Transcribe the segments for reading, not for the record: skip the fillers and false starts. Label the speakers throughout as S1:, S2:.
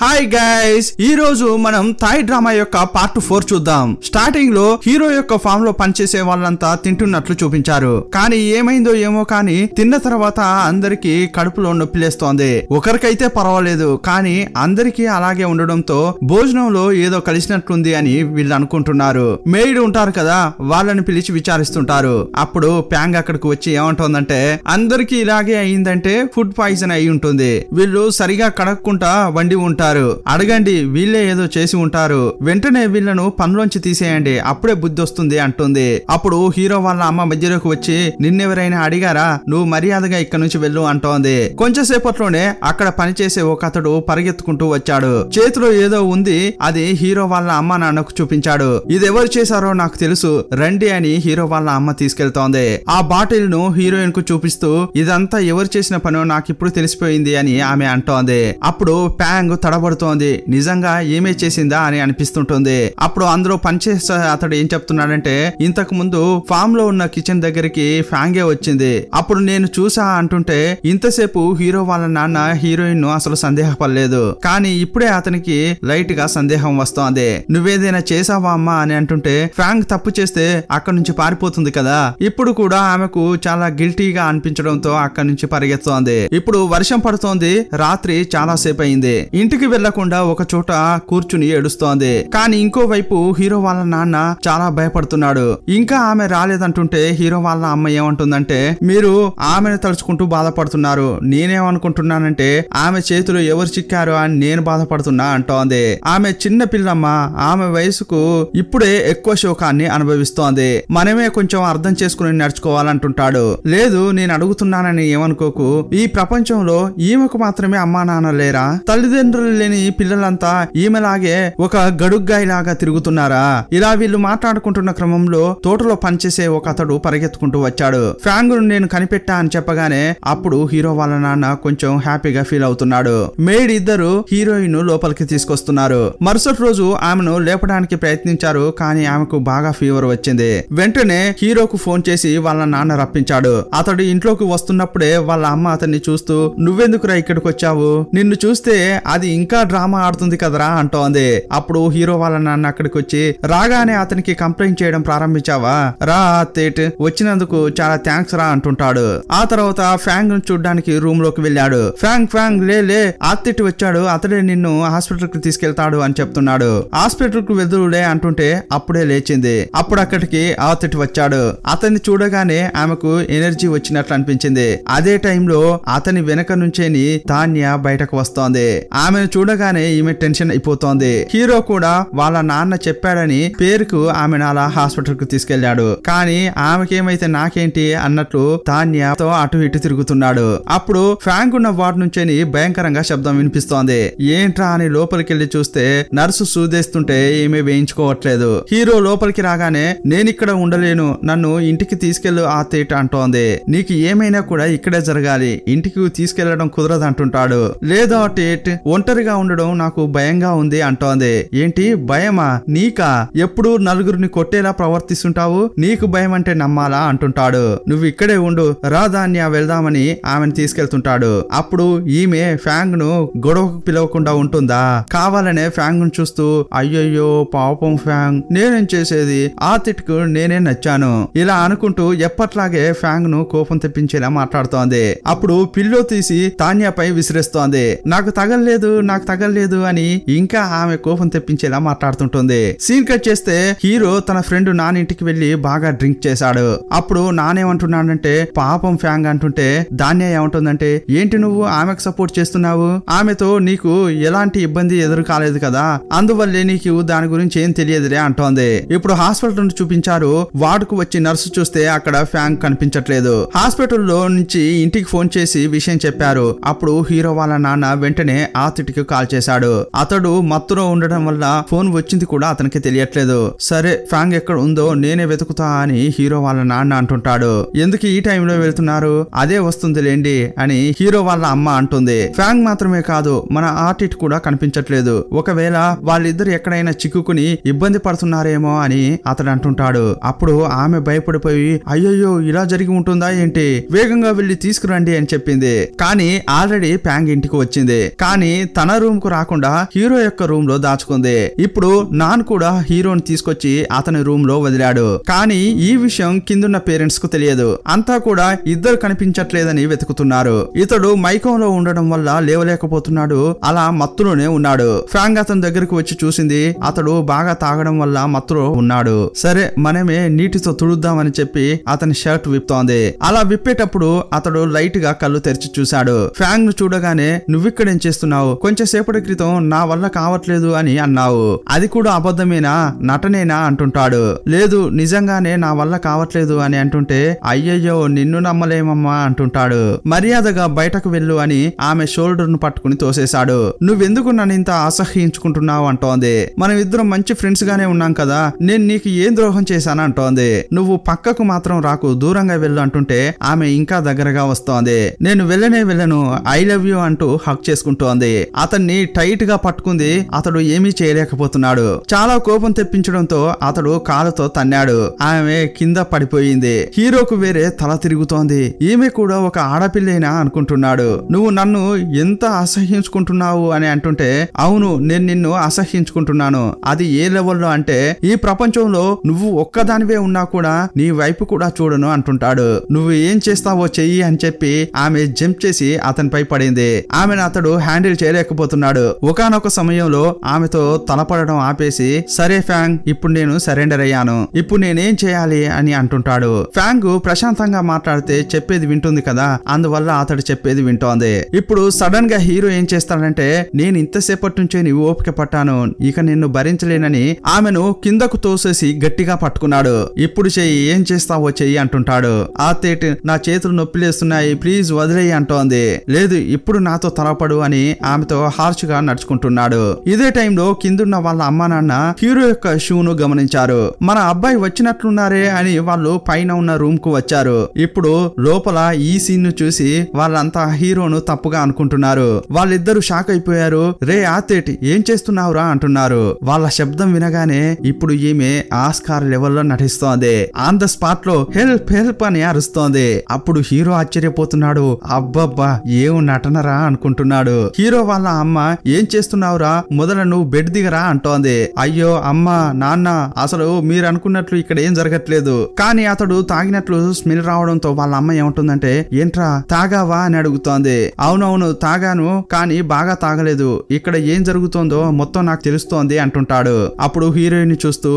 S1: Hi guys, ఈ రోజు మనం థాయ్ డ్రామా యొక్క పార్ట్ 4 చూద్దాం. స్టార్టింగ్ లో హీరో యొక్క ఫామ్ లో పనిచేసే వాళ్ళంతా తింటున్నట్లు చూపించారు. కానీ ఏమైందో ఏమో కానీ తిన్న తర్వాత అందరికి కడుపులో నొప్పి లేస్తోంది. ఒకరికైతే పర్వాలేదు, కానీ అందరికి అలాగే ఉండడంతో భోజనంలో ఏదో కలిసినట్లుంది అని వీళ్ళు అనుకుంటున్నారు. మెయిడ్ ఉంటారు కదా, వాళ్ళని పిలిచి విచారిస్తుంటారు. అప్పుడు ప్యాంగ్ అక్కడికి వచ్చి ఏమంటోందంటే, అందరికి ఇలాగే అయిందంటే ఫుడ్ పాయిజన్ అయి ఉంటుంది. వీళ్ళు సరిగా కడక్కుంటా వండి ఉంటారు, అడగండి, వీళ్ళే ఏదో చేసి ఉంటారు. వెంటనే వీళ్ళను పనిలోంచి తీసేయండి, అప్పుడే బుద్ధి వస్తుంది అంటుంది. అప్పుడు హీరో వాళ్ళ అమ్మ మధ్యలోకి వచ్చి, నిన్నెవరైనా అడిగారా, నువ్వు మర్యాదగా ఇక్కడ నుంచి వెళ్ళు అంటోంది. కొంచెంసేపట్లోనే అక్కడ పనిచేసే ఒక అతడు పరిగెత్తుకుంటూ వచ్చాడు. చేతిలో ఏదో ఉంది, అది హీరో వాళ్ళ అమ్మ నాన్నకు చూపించాడు. ఇది ఎవరు చేశారో నాకు తెలుసు, రండి అని హీరో వాళ్ళ అమ్మ తీసుకెళ్తోంది. ఆ బాటిల్ ను హీరోయిన్ కు చూపిస్తూ, ఇదంతా ఎవరు చేసిన పనో నాకు ఇప్పుడు తెలిసిపోయింది అని ఆమె అంటోంది. అప్పుడు ప్యాంగ్ తడబడుతోంది, నిజంగా ఏమే చేసిందా అని అనిపిస్తుంటుంది. అప్పుడు అందులో పనిచేసే అతడు ఏం చెప్తున్నాడంటే, ఇంతకు ముందు ఫామ్ లో ఉన్న కిచెన్ దగ్గరికి ఫ్యాంగే వచ్చింది, అప్పుడు నేను చూసా అంటుంటే ఇంతసేపు హీరో వాళ్ళ నాన్న హీరోయిన్ ను అసలు సందేహపడలేదు, కానీ ఇప్పుడే అతనికి లైట్ గా సందేహం వస్తోంది. నువ్వేదైనా చేసావా అమ్మా అని అంటుంటే, ఫ్యాంగ్ తప్పు చేస్తే అక్కడి నుంచి పారిపోతుంది కదా, ఇప్పుడు కూడా ఆమెకు చాలా గిల్టీగా అనిపించడంతో అక్కడి నుంచి పరిగెత్తోంది. ఇప్పుడు వర్షం పడుతోంది, రాత్రి చాలా సేపు అయింది. ఇంటికి వెళ్లకుండా ఒక చోట కూర్చుని ఏడుస్తోంది. కానీ ఇంకోవైపు హీరో వాళ్ళ నాన్న చాలా భయపడుతున్నాడు. ఇంకా ఆమె రాలేదంటుంటే హీరో వాళ్ళ అమ్మ ఏమంటుందంటే, మీరు ఆమెను తలుచుకుంటూ బాధపడుతున్నారు, నేనేమనుకుంటున్నానంటే ఆమె చేతిలో ఎవరు చిక్కారు అని నేను బాధపడుతున్నా అంటోంది. ఆమె చిన్న పిల్లమ్మ, ఆమె వయసుకు ఇప్పుడే ఎక్కువ శోకాన్ని అనుభవిస్తోంది, మనమే కొంచెం అర్థం చేసుకుని నడుచుకోవాలంటుంటాడు. లేదు, నేను అడుగుతున్నానని ఏమనుకోకు, ఈ ప్రపంచంలో ఈమెకు మాత్రమే అమ్మా నాన్న లేరా? తల్లిదండ్రులు లేని పిల్లలంతా ఈమెలాగే ఒక గడుగ్గాయిలాగా తిరుగుతున్నారా? ఇలా వీళ్ళు మాట్లాడుకుంటున్న క్రమంలో తోటలో పనిచేసే ఒక అతడు పరిగెత్తుకుంటూ వచ్చాడు. ఫ్యాంగ్ నేను కనిపెట్టా అని చెప్పగానే అప్పుడు హీరో వాళ్ళ నాన్న కొంచెం హ్యాపీగా ఫీల్ అవుతున్నాడు. మేడ్ ఇద్దరు హీరోయిన్ లోపలికి తీసుకొస్తున్నారు. మరుసటి రోజు ఆమెను లేపడానికి ప్రయత్నించారు, కానీ ఆమెకు బాగా ఫీవర్ వచ్చింది. వెంటనే హీరోకు ఫోన్ చేసి వాళ్ళ నాన్న రప్పించాడు. అతడు ఇంట్లోకి వస్తున్నప్పుడే వాళ్ళ అమ్మ అతన్ని చూస్తూ, నువ్వెందుకురా ఇక్కడికి వచ్చావు, నిన్ను చూస్తే అది ఇంకా డ్రామా ఆడుతుంది కదరా అంటోంది. అప్పుడు హీరో వాళ్ళ నాన్న అక్కడికి వచ్చి, రాగానే అతనికి కంప్లైంట్ చేయడం ప్రారంభించావా, రా తేట్, వచ్చినందుకు చాలా థ్యాంక్స్ రా అంటుంటాడు. ఆ తర్వాత ఫ్యాంగ్ ను చూడ్డానికి రూమ్ లోకి వెళ్ళాడు. ఫ్యాంగ్ లే ఆతిట్ వచ్చాడు, అతడే నిన్ను హాస్పిటల్ కి తీసుకెళ్తాడు అని చెప్తున్నాడు. హాస్పిటల్ కు వెళ్దులే అంటుంటే అప్పుడే లేచింది. అప్పుడు అక్కడికి ఆతిట్ వచ్చాడు. అతన్ని చూడగానే ఆమెకు ఎనర్జీ వచ్చినట్లు అనిపించింది. అదే టైంలో అతని వెనక నుంచేని తాన్య బయటకు వస్తోంది. ఆమెను చూడగానే ఈమె టెన్షన్ అయిపోతోంది. హీరో కూడా వాళ్ళ నాన్న చెప్పాడని పేరుకు ఆమెను అలా హాస్పిటల్ కు తీసుకెళ్లాడు. కానీ ఆమెకేమైతే నాకేంటి అన్నట్లు తాన్యతో అటు ఇటు తిరుగుతున్నాడు. అప్పుడు ఫ్యాంగ్ ఉన్న వార్డు నుంచేని భయంకరంగా శబ్దం వినిపిస్తోంది. ఏంట్రా అని లోపలికి వెళ్లి చూస్తే నర్సు సూదేస్తుంటే ఈమె వేయించుకోవట్లేదు. హీరో లోపలికి రాగానే, నేనిక్కడ ఉండలేను, నన్ను ఇంటికి తీసుకెళ్లు ఆ తేట అంటోంది. నీకు ఏమైనా కూడా ఇక్కడే జరగాలి, ఇంటికి తీసుకెళ్లడం కుదరదంటుంటాడు. లేదా టేట్, ఒంటరిగా ఉండడం నాకు భయంగా ఉంది అంటోంది. ఏంటి భయమా, నీకా? ఎప్పుడు నలుగురిని కొట్టేలా ప్రవర్తిస్తుంటావు, నీకు భయం అంటే నమ్మాలా అంటుంటాడు. నువ్వు ఇక్కడే ఉండు, రాధాన్య వెళ్దామని ఆమెను తీసుకెళ్తుంటాడు. అప్పుడు ఈమె ఫ్యాంగ్ ను గొడవకు పిలవకుండా ఉంటుందా? కావాలనే ఫ్యాంగ్ ను చూస్తూ, అయ్యయ్యో పాపం ఫ్యాంగ్, నేనేం చేసేది, ఆ తిట్టుకు నేనే నచ్చాను, ఇలా అనుకుంటూ ఎప్పట్లాగే ఫ్యాంగ్ ను కోపం తెప్పించేలా మాట్లాడుతోంది. అప్పుడు పిల్లో తీసి తాన్యాపై విసిరేస్తోంది. నాకు తగల్లేదు అని ఇంకా ఆమె కోపం తెప్పించేలా మాట్లాడుతుంటుంది. సీన్ కట్ చేస్తే హీరో తన ఫ్రెండ్ నాన్న ఇంటికి వెళ్లి బాగా డ్రింక్ చేశాడు. అప్పుడు నానేమంటున్నాడంటే, పాపం ఫ్యాంగ్ అంటుంటే ధాన్య ఏమంటుందంటే, ఏంటి నువ్వు ఆమెకు సపోర్ట్ చేస్తున్నావు, ఆమెతో నీకు ఎలాంటి ఇబ్బంది ఎదురు కాలేదు కదా, అందువల్లే నీకు దాని గురించి ఏం తెలియదులే అంటోంది. ఇప్పుడు హాస్పిటల్ చూపించారు. వార్డుకు వచ్చి నర్సు చూస్తే అక్కడ ఫ్యాంగ్ కనిపించట్లేదు. హాస్పిటల్లో నుంచి ఇంటికి ఫోన్ చేసి విషయం చెప్పారు. అప్పుడు హీరో వాళ్ళ నాన్న వెంటనే ఆతిట్కి కాల్ చేశాడు. అతడు మత్తులో ఉండడం వల్ల ఫోన్ వచ్చింది కూడా అతనికి తెలియట్లేదు. సరే, ఫ్యాంగ్ ఎక్కడ ఉందో నేనే వెతుకుతా అని హీరో వాళ్ళ నాన్న అంటుంటాడు. ఎందుకు ఈ టైంలో వెళ్తున్నారు, అదే వస్తుందిలేండి అని హీరో వాళ్ళ అమ్మ అంటుంది. ఫ్యాంగ్ మాత్రమే కాదు, మన ఆర్టిట్ కూడా కనిపించట్లేదు, ఒకవేళ వాళ్ళిద్దరు ఎక్కడైనా చిక్కుకుని ఇబ్బంది పడుతున్నారేమో అని అతడు అంటుంటాడు. అప్పుడు ఆమె భయపడిపోయి, అయ్యయ్యో ఇలా జరిగి ఉంటుందా ఏంటి, వేగంగా వెళ్లి తీసుకురండి అని చెప్పింది. కానీ ఆల్రెడీ ఫ్యాంగ్ ఇంటికి వచ్చింది. కానీ తన తన రూమ్ కు రాకుండా హీరో యొక్క రూమ్ లో దాచుకుంది. ఇప్పుడు నాన్ కూడా హీరోని తీసుకొచ్చి అతని రూమ్ లో వదిలాడు. కానీ ఈ విషయం కిందున్న పేరెంట్స్ కు తెలియదు. అంతా కూడా ఇద్దరు కనిపించట్లేదని వెతుకుతున్నారు. ఇతడు మైకంలో ఉండడం వల్ల లేవలేకపోతున్నాడు. అలా మత్తులోనే ఉన్నాడు. ఫ్రాంక్ అతని దగ్గరకు వచ్చి చూసింది. అతడు బాగా తాగడం వల్ల మత్తులో ఉన్నాడు. సరే మనమే నీటితో తుడుద్దామని చెప్పి అతని షర్ట్ విప్పుతోంది. అలా విప్పేటప్పుడు అతడు లైట్ గా కళ్ళు తెరిచి చూశాడు. ఫ్రాంక్ ను చూడగానే నువ్విక్కడేం చేస్తున్నావు? కొంచెం సేపటి క్రితం నా వల్ల కావట్లేదు అని అన్నావు. అది కూడా అబద్ధమేనా, నటనేనా అంటుంటాడు. లేదు నిజంగానే నా వల్ల కావట్లేదు అని అంటుంటే అయ్యయ్యో నిన్ను నమ్మలేమమ్మా అంటుంటాడు. మర్యాదగా బయటకు వెళ్ళు అని ఆమె షోల్డర్ ను పట్టుకుని తోసేశాడు. నువ్వెందుకు నన్ను ఇంత అసహ్యించుకుంటున్నావు అంటోంది. మనం ఇద్దరం మంచి ఫ్రెండ్స్ గానే ఉన్నాం కదా, నేను నీకు ఏం ద్రోహం చేశాను అంటోంది. నువ్వు పక్కకు మాత్రం రాకు, దూరంగా వెళ్ళు అంటుంటే ఆమె ఇంకా దగ్గరగా వస్తోంది. నేను వెళ్ళను, ఐ లవ్ యూ అంటూ హక్ చేసుకుంటోంది. అతన్ని టైట్ గా పట్టుకుంది. అతడు ఏమీ చేయలేకపోతున్నాడు. చాలా కోపం తెప్పించడంతో అతడు కాలుతో తన్నాడు. ఆమె కింద పడిపోయింది. హీరోకు వేరే తల తిరుగుతోంది. ఈమె కూడా ఒక ఆడపిల్లేనా అనుకుంటున్నాడు. నువ్వు నన్ను ఎంత అసహ్యించుకుంటున్నావు అని అంటుంటే అవును నేను నిన్ను అసహ్యించుకుంటున్నాను. అది ఏ లెవెల్లో అంటే ఈ ప్రపంచంలో నువ్వు ఒక్కదానివే ఉన్నా కూడా నీ వైపు కూడా చూడను అంటుంటాడు. నువ్వు ఏం చేస్తావో చెయ్యి అని చెప్పి ఆమె జంప్ చేసి అతనిపై పడింది. ఆమెను అతడు హ్యాండిల్ చేయలేకపోతున్నాడు. ఒకానొక సమయంలో ఆమెతో తలపడడం ఆపేసి సరే ఫ్యాంగ్ ఇప్పుడు నేను సరెండర్ అయ్యాను, ఇప్పుడు నేనేం చేయాలి అని అంటుంటాడు. ఫ్యాంగ్ ప్రశాంతంగా మాట్లాడితే చెప్పేది వింటుంది కదా, అందువల్ల అతడు చెప్పేది వింటోంది. ఇప్పుడు సడన్ గా హీరో ఏం చేస్తాడంటే నేను ఇంతసేపటి నుంచే నీ ఓపిక పట్టాను, ఇక నిన్ను భరించలేనని ఆమెను కిందకు తోసేసి గట్టిగా పట్టుకున్నాడు. ఇప్పుడు చెయ్యి, ఏం చేస్తావో చెయ్యి అంటుంటాడు. ఆ తేటి నా చేతులు నొప్పిలేస్తున్నాయి ప్లీజ్ వదిలేయి అంటోంది. లేదు ఇప్పుడు నాతో తలపడు అని ఆమెతో హార్ష్ గా నడుచుకుంటున్నాడు. ఇదే టైంలో కిందున్న వాళ్ళ అమ్మా నాన్న హీరో యొక్క షూను గమనించారు. మన అబ్బాయి వచ్చినట్లున్నారే అని వాళ్ళు పైన ఉన్న రూమ్ కు వచ్చారు. ఇప్పుడు లోపల ఈ సీన్ ను చూసి వాళ్ళంతా హీరోను తప్పుగా అనుకుంటున్నారు. వాళ్ళిద్దరూ షాక్ అయిపోయారు. రే ఆతేటి ఏం చేస్తున్నావురా అంటున్నారు. వాళ్ళ శబ్దం వినగానే ఇప్పుడు ఈమె ఆస్కార్ లెవెల్లో నటిస్తోంది. ఆన్ ద స్పాట్ లో హెల్ప్ హెల్ప్ అని అరుస్తోంది. అప్పుడు హీరో ఆశ్చర్యపోతున్నాడు. అబ్బబ్బా ఏం నటనరా అనుకుంటున్నాడు. హీరో వాళ్ళ అమ్మ ఏం చేస్తున్నావురా, మొదల నువ్వు బెడ్ దిగరా అంటోంది. అయ్యో అమ్మ నాన్న అసలు మీరు అనుకున్నట్లు ఇక్కడ ఏం జరగట్లేదు. కానీ అతడు తాగినట్లు స్మెల్ రావడంతో వాళ్ళ అమ్మ ఏమంటుందంటే ఏంట్రా తాగావా అని అడుగుతోంది. అవునవును తాగాను, కానీ బాగా తాగలేదు. ఇక్కడ ఏం జరుగుతోందో మొత్తం నాకు తెలుస్తోంది అంటుంటాడు. అప్పుడు హీరోయిన్ చూస్తూ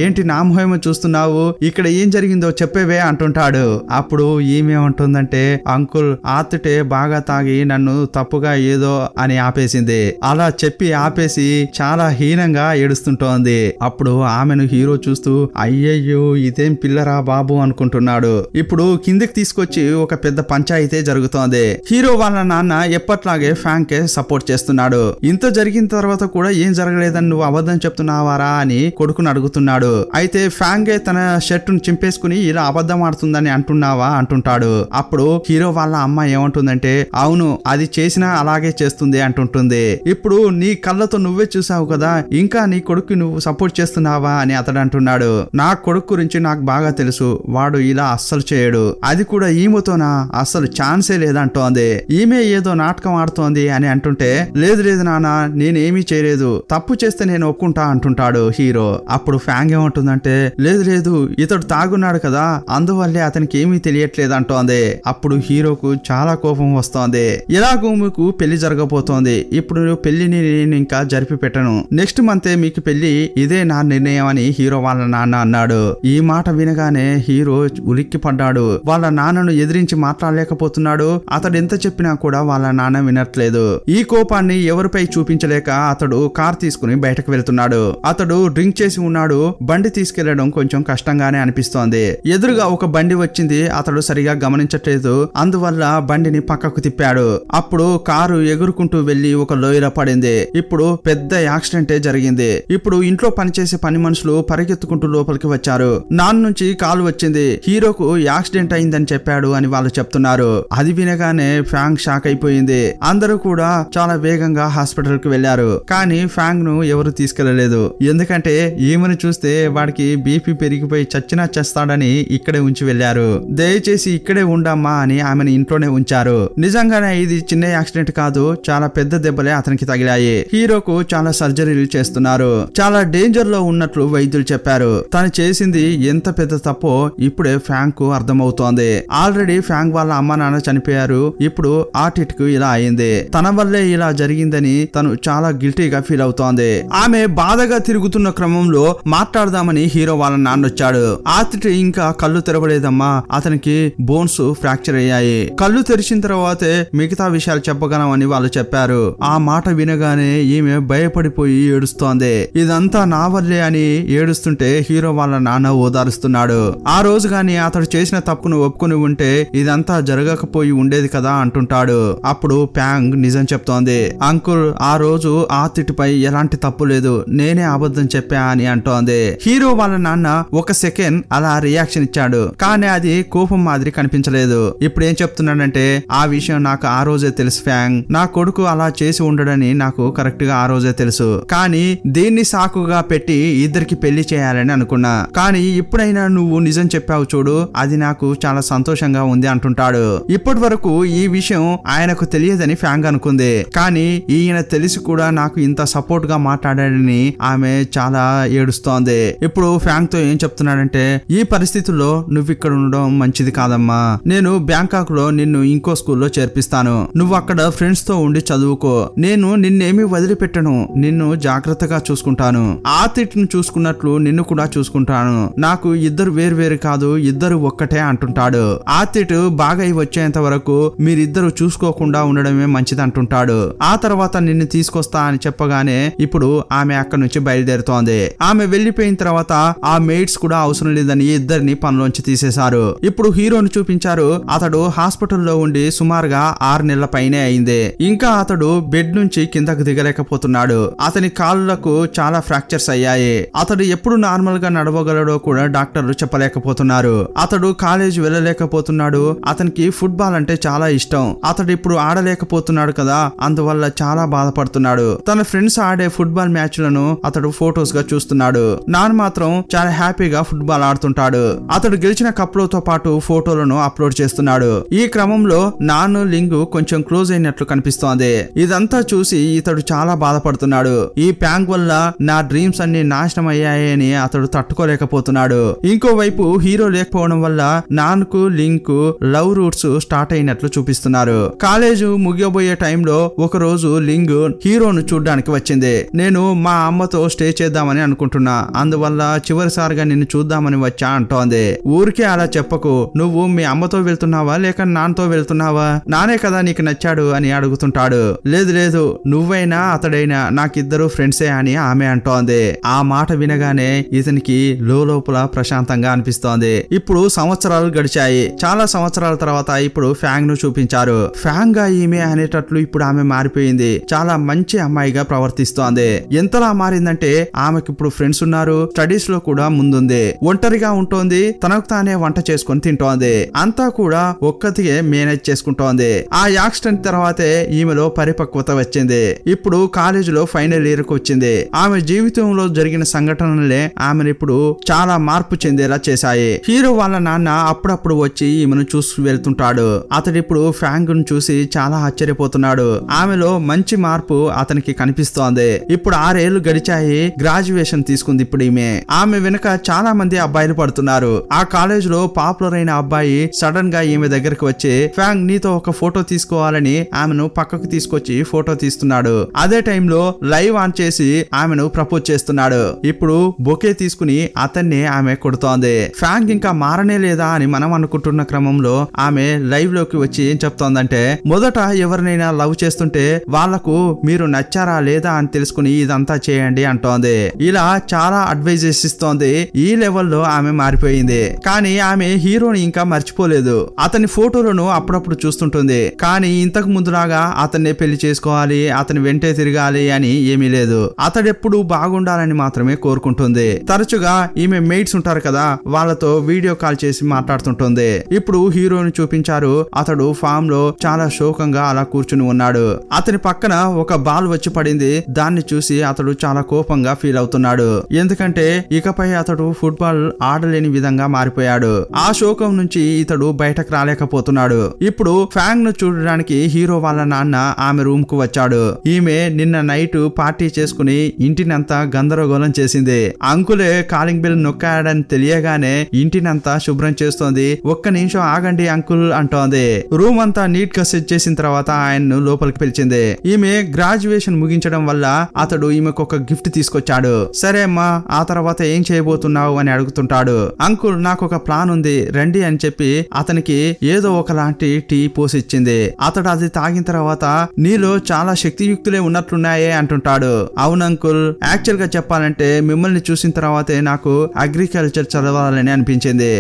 S1: ఏంటి నా మొహేమో చూస్తున్నావు, ఇక్కడ ఏం జరిగిందో చెప్పేవే అంటుంటాడు. అప్పుడు ఈమె ఉంటుందంటే అంకుల్ ఆతుటే బాగా తాగి నన్ను తప్పుగా ఏదో అని ఆపేసింది. అలా చెప్పి ఆపేసి చాలా హీనంగా ఏడుస్తుంటోంది. అప్పుడు ఆమెను హీరో చూస్తూ అయ్యయ్యో ఇదేం పిల్లరా బాబు అనుకుంటున్నాడు. ఇప్పుడు కిందికి తీసుకొచ్చి ఒక పెద్ద పంచాయితీ జరుగుతోంది. హీరో వాళ్ళ నాన్న ఎప్పట్లాగే ఫ్యాంక్ కే సపోర్ట్ చేస్తున్నాడు. ఇంత జరిగిన తర్వాత కూడా ఏం జరగలేదని నువ్వు అబద్ధం చెప్తున్నావారా అని కొడుకుని అడుగుతున్నాడు. అయితే ఫ్యాంగే తన షర్టును చింపేసుకుని ఇలా అబద్ధం ఆడుతుందని అంటున్నావా అంటుంటాడు. అప్పుడు హీరో వాళ్ళ అమ్మ ఏమంటుందంటే అవును అది చేసినా అలాగే చేస్తుంది అంటుంటుంది. ఇప్పుడు నీ కళ్ళతో నువ్వే చూసావు కదా, ఇంకా నీ కొడుకు నువ్వు సపోర్ట్ చేస్తున్నావా అని అతడు అంటున్నాడు. నా కొడుకు గురించి నాకు బాగా తెలుసు, వాడు ఇలా అస్సలు చేయడు, అది కూడా ఈమెతోనా అస్సలు ఛాన్సే లేదంటోంది. ఈమె ఏదో నాటకం ఆడుతోంది అని అంటుంటే లేదు లేదు నాన్న నేనేమీ చేయలేదు, తప్పు చేస్తే నేను ఒప్పుకుంటా అంటుంటాడు హీరో. అప్పుడు ఫ్యాంగ్ ఏమంటుందంటే లేదు లేదు ఇతడు తాగున్నాడు కదా అందువల్లే అతనికి ఏమీ తెలియట్లేదు అంటోంది. అప్పుడు హీరోకు చాలా కోపం వస్తోంది. ఎలాగో మీకు పెళ్లి జరగబోతోంది, ఇప్పుడు పెళ్లిని నేను ఇంకా జరిపి పెట్టను, నెక్స్ట్ మంతే మీకు పెళ్లి, ఇదే నా నిర్ణయం అని హీరో వాళ్ళ నాన్న అన్నాడు. ఈ మాట వినగానే హీరో ఉలిక్కి పడ్డాడు. వాళ్ళ నాన్నను ఎదిరించి మాట్లాడలేకపోతున్నాడు. అతడు ఎంత చెప్పినా కూడా వాళ్ళ నాన్న వినట్లేదు. ఈ కోపాన్ని ఎవరిపై చూపించలేక అతడు కార్ తీసుకుని బయటకు వెళ్తున్నాడు. అతడు డ్రింక్ చేసి ఉన్నాడు. బండి తీసుకెళ్లడం కొంచెం కష్టంగానే అనిపిస్తోంది. ఎదురుగా ఒక బండి వచ్చింది. అతడు సరిగా గమనించట్లేదు. అందువల్ల బండిని పక్కకు తిప్పాడు. అప్పుడు కారు ఎగురుకుంటూ వెళ్లి ఒక లోయలో పడింది. ఇప్పుడు పెద్ద యాక్సిడెంటే జరిగింది. ఇప్పుడు ఇంట్లో పనిచేసే పని మనుషులు పరిగెత్తుకుంటూ లోపలికి వచ్చారు. నాన్న నుంచి కాల్ వచ్చింది, హీరోకు యాక్సిడెంట్ అయిందని చెప్పాడు అని వాళ్ళు చెప్తున్నారు. అది వినగానే ఫ్యాంగ్ షాక్ అయిపోయింది. అందరూ కూడా చాలా వేగంగా హాస్పిటల్ కి వెళ్లారు. కానీ ఫ్యాంగ్ ను ఎవరు తీసుకెళ్లలేదు. ఎందుకంటే ఈమెను చూస్తే వాడికి బీపీ పెరిగిపోయి చచ్చినా చేస్తాడని ఇక్కడే ఉంచి వెళ్లారు. దయచేసి ఇక్కడే ఉండమ్మా అని ఆమెను ఇంట్లోనే ఉంచారు. నిజంగానే ఇది చిన్న యాక్సిడెంట్ కాదు, చాలా పెద్ద పెద్ద దెబ్బలే అతనికి తగిలాయి. హీరోకు చాలా సర్జరీలు చేస్తున్నారు. చాలా డేంజర్ లో ఉన్నట్లు వైద్యులు చెప్పారు. తను చేసింది ఎంత పెద్ద తప్పో ఇప్పుడే ఫ్యాంక్ కు అర్థమవుతోంది. ఆల్రెడీ ఫ్యాంక్ వాళ్ళ అమ్మ నాన్న చనిపోయారు. ఇప్పుడు ఆర్టిట్ కు ఇలా అయింది. తన వల్లే ఇలా జరిగిందని తను చాలా గిల్టీగా ఫీల్ అవుతోంది. ఆమె బాధగా తిరుగుతున్న క్రమంలో మాట్లాడదామని హీరో వాళ్ళ నాన్న వచ్చాడు. ఆర్టిట్ ఇంకా కళ్ళు తెరవలేదమ్మా, అతనికి బోన్స్ ఫ్రాక్చర్ అయ్యాయి. కళ్ళు తెరిచిన తర్వాతే మిగతా విషయాలు చెప్పగలమని వాళ్ళు చెప్పారు. ఆ మాట వినగానే ఈమె భయపడిపోయి ఏడుస్తోంది. ఇదంతా నా వల్లే అని ఏడుస్తుంటే హీరో వాళ్ళ నాన్న ఓదారుస్తున్నాడు. ఆ రోజు గాని అతడు చేసిన తప్పును ఒప్పుకుని ఉంటే ఇదంతా జరగకపోయి ఉండేది కదా అంటుంటాడు. అప్పుడు ప్యాంగ్ నిజం చెప్తోంది. అంకుల్, ఆ రోజు ఆర్టిట్పై ఎలాంటి తప్పు లేదు, నేనే అబద్ధం చెప్పా అని అంటోంది. హీరో వాళ్ళ నాన్న ఒక సెకండ్ అలా రియాక్షన్ ఇచ్చాడు, కానీ అది కోపం మాదిరి కనిపించలేదు. ఇప్పుడు ఏం చెప్తున్నాడంటే, ఆ విషయం నాకు ఆ రోజే తెలుసు ఫ్యాంగ్, నా కొడుకు అలా చేసి ఉండడని నాకు కరెక్ట్ గా ఆ రోజే తెలుసు. కానీ దీన్ని సాకుగా పెట్టి ఇద్దరికి పెళ్లి చేయాలని అనుకున్నా. కానీ ఇప్పుడైనా నువ్వు నిజం చెప్పావు చూడు, అది నాకు చాలా సంతోషంగా ఉంది అంటుంటాడు. ఇప్పటి వరకు ఈ విషయం ఆయనకు తెలియదని ఫ్యాంగ్ అనుకుంది. కానీ ఈయన తెలిసి కూడా నాకు ఇంత సపోర్ట్ గా మాట్లాడాడని ఆమె చాలా ఏడుస్తోంది. ఇప్పుడు ఫ్యాంగ్ తో ఏం చెప్తున్నాడంటే, ఈ పరిస్థితుల్లో నువ్వు ఇక్కడ ఉండడం మంచిది కాదమ్మా. నేను బ్యాంకాక్ లో నిన్ను ఇంకో స్కూల్లో చేర్పిస్తాను. నువ్వు అక్కడ ఫ్రెండ్స్ తో ఉండి చదువుకో. నేను నిన్నేమీ వదిలిపెట్టను. నిన్ను జాగ్రత్తగా చూసుకుంటాను. ఆర్టిట్ ను చూసుకున్నట్లు నిన్ను కూడా చూసుకుంటాను. నాకు ఇద్దరు వేరు కాదు, ఇద్దరు ఒక్కటే అంటుంటాడు. ఆర్టిట్ బాగా వచ్చేంత వరకు మీరిద్దరు చూసుకోకుండా ఉండడమే మంచిది అంటుంటాడు. ఆ తర్వాత నిన్ను తీసుకొస్తా అని చెప్పగానే ఇప్పుడు ఆమె అక్కడి నుంచి బయలుదేరుతోంది. ఆమె వెళ్లిపోయిన తర్వాత ఆ మెయిడ్స్ కూడా అవసరం లేదని ఇద్దరిని పనిలోంచి తీసేశారు. ఇప్పుడు హీరోని చూపించారు. అతడు హాస్పిటల్లో ఉండి సుమారుగా 6 నెలల పైనే అయింది. ఇంకా అతడు బెడ్ నుంచి కిందకు దిగలేకపోతున్నాడు. అతని కాళ్ళకు చాలా ఫ్రాక్చర్స్ అయ్యాయి. అతడు ఎప్పుడు నార్మల్ గా నడవగలడో కూడా డాక్టర్లు చెప్పలేకపోతున్నారు. అతడు కాలేజ్ వెళ్ళలేకపోతున్నాడు. అతనికి ఫుట్బాల్ అంటే చాలా ఇష్టం. అతడు ఇప్పుడు ఆడలేకపోతున్నాడు కదా, అందువల్ల చాలా బాధపడుతున్నాడు. తన ఫ్రెండ్స్ ఆడే ఫుట్బాల్ మ్యాచ్లను అతడు ఫొటోస్ గా చూస్తున్నాడు. నాన్ మాత్రం చాలా హ్యాపీగా ఫుట్బాల్ ఆడుతుంటాడు. అతడు గెలిచిన కప్లతో పాటు ఫోటోలను అప్లోడ్ చేస్తున్నాడు. ఈ క్రమంలో నాన్ లింగ్ కొంచెం క్లోజ్ అయినట్లు కనిపిస్తోంది. ఇదంతా చూసి ఇతడు చాలా బాధపడుతున్నాడు. ఈ ప్యాంక్ వల్ల నా డ్రీమ్స్ అన్ని నాశనం అయ్యాయని అతడు తట్టుకోలేకపోతున్నాడు. ఇంకోవైపు హీరో లేకపోవడం వల్ల నాన్ కు లింక్ కు లవ్ రూట్స్ స్టార్ట్ అయినట్లు చూపిస్తున్నారు. కాలేజ్ ముగియబోయే టైంలో ఒక రోజు లింగ్ హీరోను చూడ్డానికి వచ్చింది. నేను మా అమ్మతో స్టే చేద్దామని అనుకుంటున్నా, అందువల్ల చివరిసారిగా నిన్ను చూద్దామని వచ్చా అంటోంది. ఊరికే అలా చెప్పకు, నువ్వు మీ అమ్మతో వెళ్తున్నావా లేక నాన్నతో వెళ్తున్నావా? నానే కదా నీకు నచ్చాడు అని అడుగుతుంటాడు. లేదు నువ్వైనా అతడైనా నాకిద్దరు ఫ్రెండ్సే అని ఆమె అంటోంది. ఆ మాట వినగానే ఇతనికి లోపల ప్రశాంతంగా అనిపిస్తోంది. ఇప్పుడు సంవత్సరాలు గడిచాయి. చాలా సంవత్సరాల తర్వాత ఇప్పుడు ఫ్యాంగ్ ను చూపించారు. ఫ్యాంగ్ గా ఈమె అనేటట్లు ఇప్పుడు ఆమె మారిపోయింది. చాలా మంచి అమ్మాయిగా ప్రవర్తిస్తోంది. ఎంతలా మారిందంటే ఆమెకి ఇప్పుడు ఫ్రెండ్స్ ఉన్నారు, స్టడీస్ లో కూడా ముందుంది. ఒంటరిగా ఉంటోంది, తనకు తానే వంట చేసుకుని తింటోంది. అంతా కూడా ఒక్కతిగే మేనేజ్ చేసుకుంటోంది. ఆ యాక్సిడెంట్ తర్వాతే ఈమెలో పరిపక్వత వచ్చింది. ఇప్పుడు కాలేజీలో ఫైనల్ ఇయర్ కు వచ్చింది. ఆమె జీవితంలో జరిగిన సంఘటనలే ఆమెను ఇప్పుడు చాలా మార్పు చెందేలా చేశాయి. హీరో వాళ్ళ నాన్న అప్పుడప్పుడు వచ్చి ఈమెను చూసి వెళ్తుంటాడు. అతడిప్పుడు ఫ్యాంగ్ ను చూసి చాలా ఆశ్చర్యపోతున్నాడు. ఆమెలో మంచి మార్పు అతనికి కనిపిస్తోంది. ఇప్పుడు 6 ఏళ్లు గడిచాయి. గ్రాడ్యుయేషన్ తీసుకుంది ఇప్పుడు ఈమె. ఆమె వెనుక చాలా మంది అబ్బాయిలు పడుతున్నారు. ఆ కాలేజ్ లో పాపులర్ అయిన అబ్బాయి సడన్ గా ఈమె దగ్గరకు వచ్చి, ఫ్యాంగ్ నీతో ఒక ఫోటో తీసుకోవాలని ఆమెను పక్కకు తీసుకొచ్చి ఫోటో తీస్తున్నాడు. అదే టైంలో లైవ్ ఆన్ చేసి ఆమెను ప్రపోజ్ చేస్తున్నాడు. ఇప్పుడు బొకే తీసుకుని అతన్ని ఆమె కొడుతోంది. ఫ్యాంగ్ ఇంకా మారనే లేదా అని మనం అనుకుంటున్న క్రమంలో ఆమె లైవ్ లోకి వచ్చి ఏం చెప్తోందంటే, మొదట ఎవరినైనా లవ్ చేస్తుంటే వాళ్లకు మీరు నచ్చారా లేదా అని తెలుసుకుని ఇదంతా చేయండి అంటోంది. ఇలా చాలా అడ్వైజెస్ ఇస్తోంది. ఈ లెవెల్లో ఆమె మారిపోయింది. కానీ ఆమె హీరోని ఇంకా మర్చిపోలేదు. అతని ఫోటోలను అప్పుడప్పుడు చూస్తుంటుంది. కానీ ఇంతకు ముందులాగా అతన్నే పెళ్లి చేసుకోవాలి, అతని వెంటే తిరగాలి అని ఏమీ లేదు. అతడెప్పుడు బాగుండాలని మాత్రమే కోరుకుంటుంది. తరచుగా ఈమె మెయిడ్స్ ఉంటారు కదా, వాళ్ళతో వీడియో కాల్ చేసి మాట్లాడుతుంటుంది. ఇప్పుడు హీరోని చూపించారు. అతడు ఫామ్ లో చాలా శోకంగా అలా కూర్చుని ఉన్నాడు. అతని పక్కన ఒక బాల్ వచ్చి పడింది. దాన్ని చూసి అతడు చాలా కోపంగా ఫీల్ అవుతున్నాడు. ఎందుకంటే ఇకపై అతడు ఫుట్బాల్ ఆడలేని విధంగా మారిపోయాడు. ఆ శోకం నుంచి ఇతడు బయటకు రాలేకపోతున్నాడు. ఇప్పుడు ఫ్యాంగ్ ను చూడడానికి హీరో వాళ్ళ నాన్న ఆమె రూమ్ కు వచ్చాడు. ఈమె నిన్న నైట్ పార్టీ చేసుకుని ఇంటినంతా గందరగోళం చేసింది. అంకులే కాలింగ్ బెల్ నొక్కాడని తెలియగానే ఇంటినంతా శుభ్రం చేస్తోంది. ఒక్క నిమిషం ఆగండి అంకుల్ అంటోంది. రూమ్ అంతా నీట్ గా సెట్ చేసిన తర్వాత ఆయన్ను లోపలికి పిలిచింది. ఈమె గ్రాడ్యుయేషన్ ముగించడం వల్ల అతడు ఈమెకు ఒక గిఫ్ట్ తీసుకొచ్చాడు. సరే అమ్మా, ఆ తర్వాత ఏం చేయబోతున్నావు అని అడుగుతుంటాడు. అంకుల్ నాకు ఒక ప్లాన్ ఉంది రండి అని చెప్పి అతనికి ఏదో ఒకలాంటి టీ పోసి ఇచ్చింది. అతడు అది తాగిన తర్వాత నీలో చాలా శక్తియుక్తులే ఉన్నట్లున్నాయే అంటుంటాడు. అవును అంకుల్, యాక్చువల్ గా చెప్పాలంటే మిమ్మల్ని చూసిన తర్వాతే నాకు అగ్రికల్చర్ చదవాలని అనిపించింది.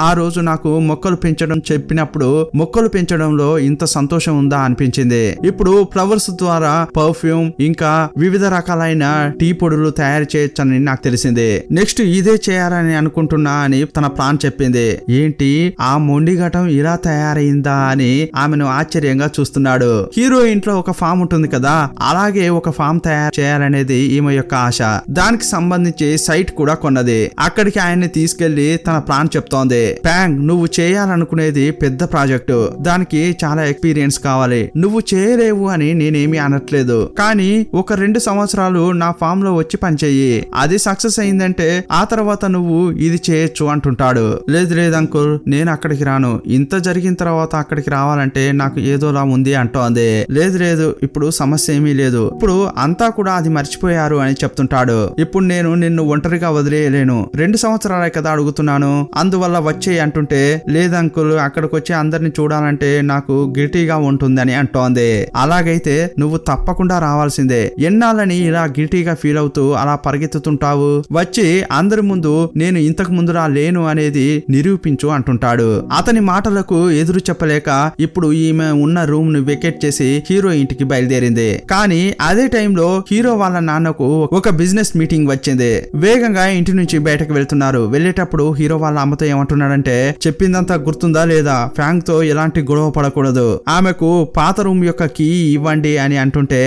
S1: ఆ రోజు నాకు మొక్కలు పెంచడం చెప్పినప్పుడు మొక్కలు పెంచడంలో ఇంత సంతోషం ఉందా అనిపించింది. ఇప్పుడు ఫ్లవర్స్ ద్వారా పర్ఫ్యూమ్ ఇంకా వివిధ రకాలైన టీ పొడులు తయారు చేయొచ్చని నాకు తెలిసింది. నెక్స్ట్ ఇదే చేయాలని అనుకుంటున్నా అని తన ప్లాన్ చెప్పింది. ఏంటి ఆ మొండిఘటం ఇలా తయారైందా అని ఆమెను ఆశ్చర్యంగా చూస్తున్నాడు. హీరో ఇంట్లో ఒక ఫామ్ ఉంటుంది కదా, అలాగే ఒక ఫామ్ తయారు చేయాలనేది ఈమె యొక్క ఆశ. దానికి సంబంధించి సైట్ కూడా కొన్నది. అక్కడికి ఆయన్ని తీసుకెళ్లి తన ప్లాన్ చెప్తోంది. ప్యాంగ్, నువ్వు చేయాలనుకునేది పెద్ద ప్రాజెక్టు, దానికి చాలా ఎక్స్పీరియన్స్ కావాలి. నువ్వు చేయలేవు అని నేనేమి అనట్లేదు, కానీ ఒక 2 సంవత్సరాలు నా ఫామ్ లో వచ్చి పనిచేయి. అది సక్సెస్ అయిందంటే ఆ తర్వాత నువ్వు ఇది చేయొచ్చు అంటుంటాడు. లేదు లేదు అంకుల్, నేను అక్కడికి రాను. ఇంత జరిగిన తర్వాత అక్కడికి రావాలంటే నాకు ఏదోలా ఉంది అంటోంది. లేదు లేదు, ఇప్పుడు సమస్య ఏమీ లేదు. ఇప్పుడు అంతా కూడా అది మర్చిపోయారు అని చెప్తుంటాడు. ఇప్పుడు నేను నిన్ను ఒంటరిగా వదిలేయలేను. 2 సంవత్సరాలే కదా అడుగుతున్నాను, అందువల్ల వచ్చే అంటుంటే లేదు అంకుల్, అక్కడికి వచ్చి అందరిని చూడాలంటే నాకు గిల్టీగా ఉంటుందని అంటోంది. అలాగైతే నువ్వు తప్పకుండా రావాల్సిందే. ఎన్నాళ్ళని ఇలా గిల్టీగా ఫీల్ అవుతూ అలా పరిగెత్తుతుంటావు? వచ్చి అందరి ముందు నేను ఇంతకు ముందులా లేను అనేది నిరూపించు అంటుంటాడు. అతని మాటలకు ఎదురు చెప్పలేక ఇప్పుడు ఈమె ఉన్న రూమ్ ను వెకేట్ చేసి హీరో ఇంటికి బయలుదేరింది. కానీ అదే టైంలో హీరో వాళ్ళ నాన్నకు ఒక బిజినెస్ మీటింగ్ వచ్చింది. వేగంగా ఇంటి నుంచి బయటకు వెళ్తున్నారు. వెళ్ళేటప్పుడు హీరో వాళ్ళ అమ్మతో ఏమంటున్నాడంటే, చెప్పిందంతా గుర్తుందా లేదా? ఫ్యాంగ్ తో ఎలాంటి గొడవ పడకూడదు, ఆమెకు పాత రూమ్ యొక్క కీ ఇవ్వండి అని అంటుంటే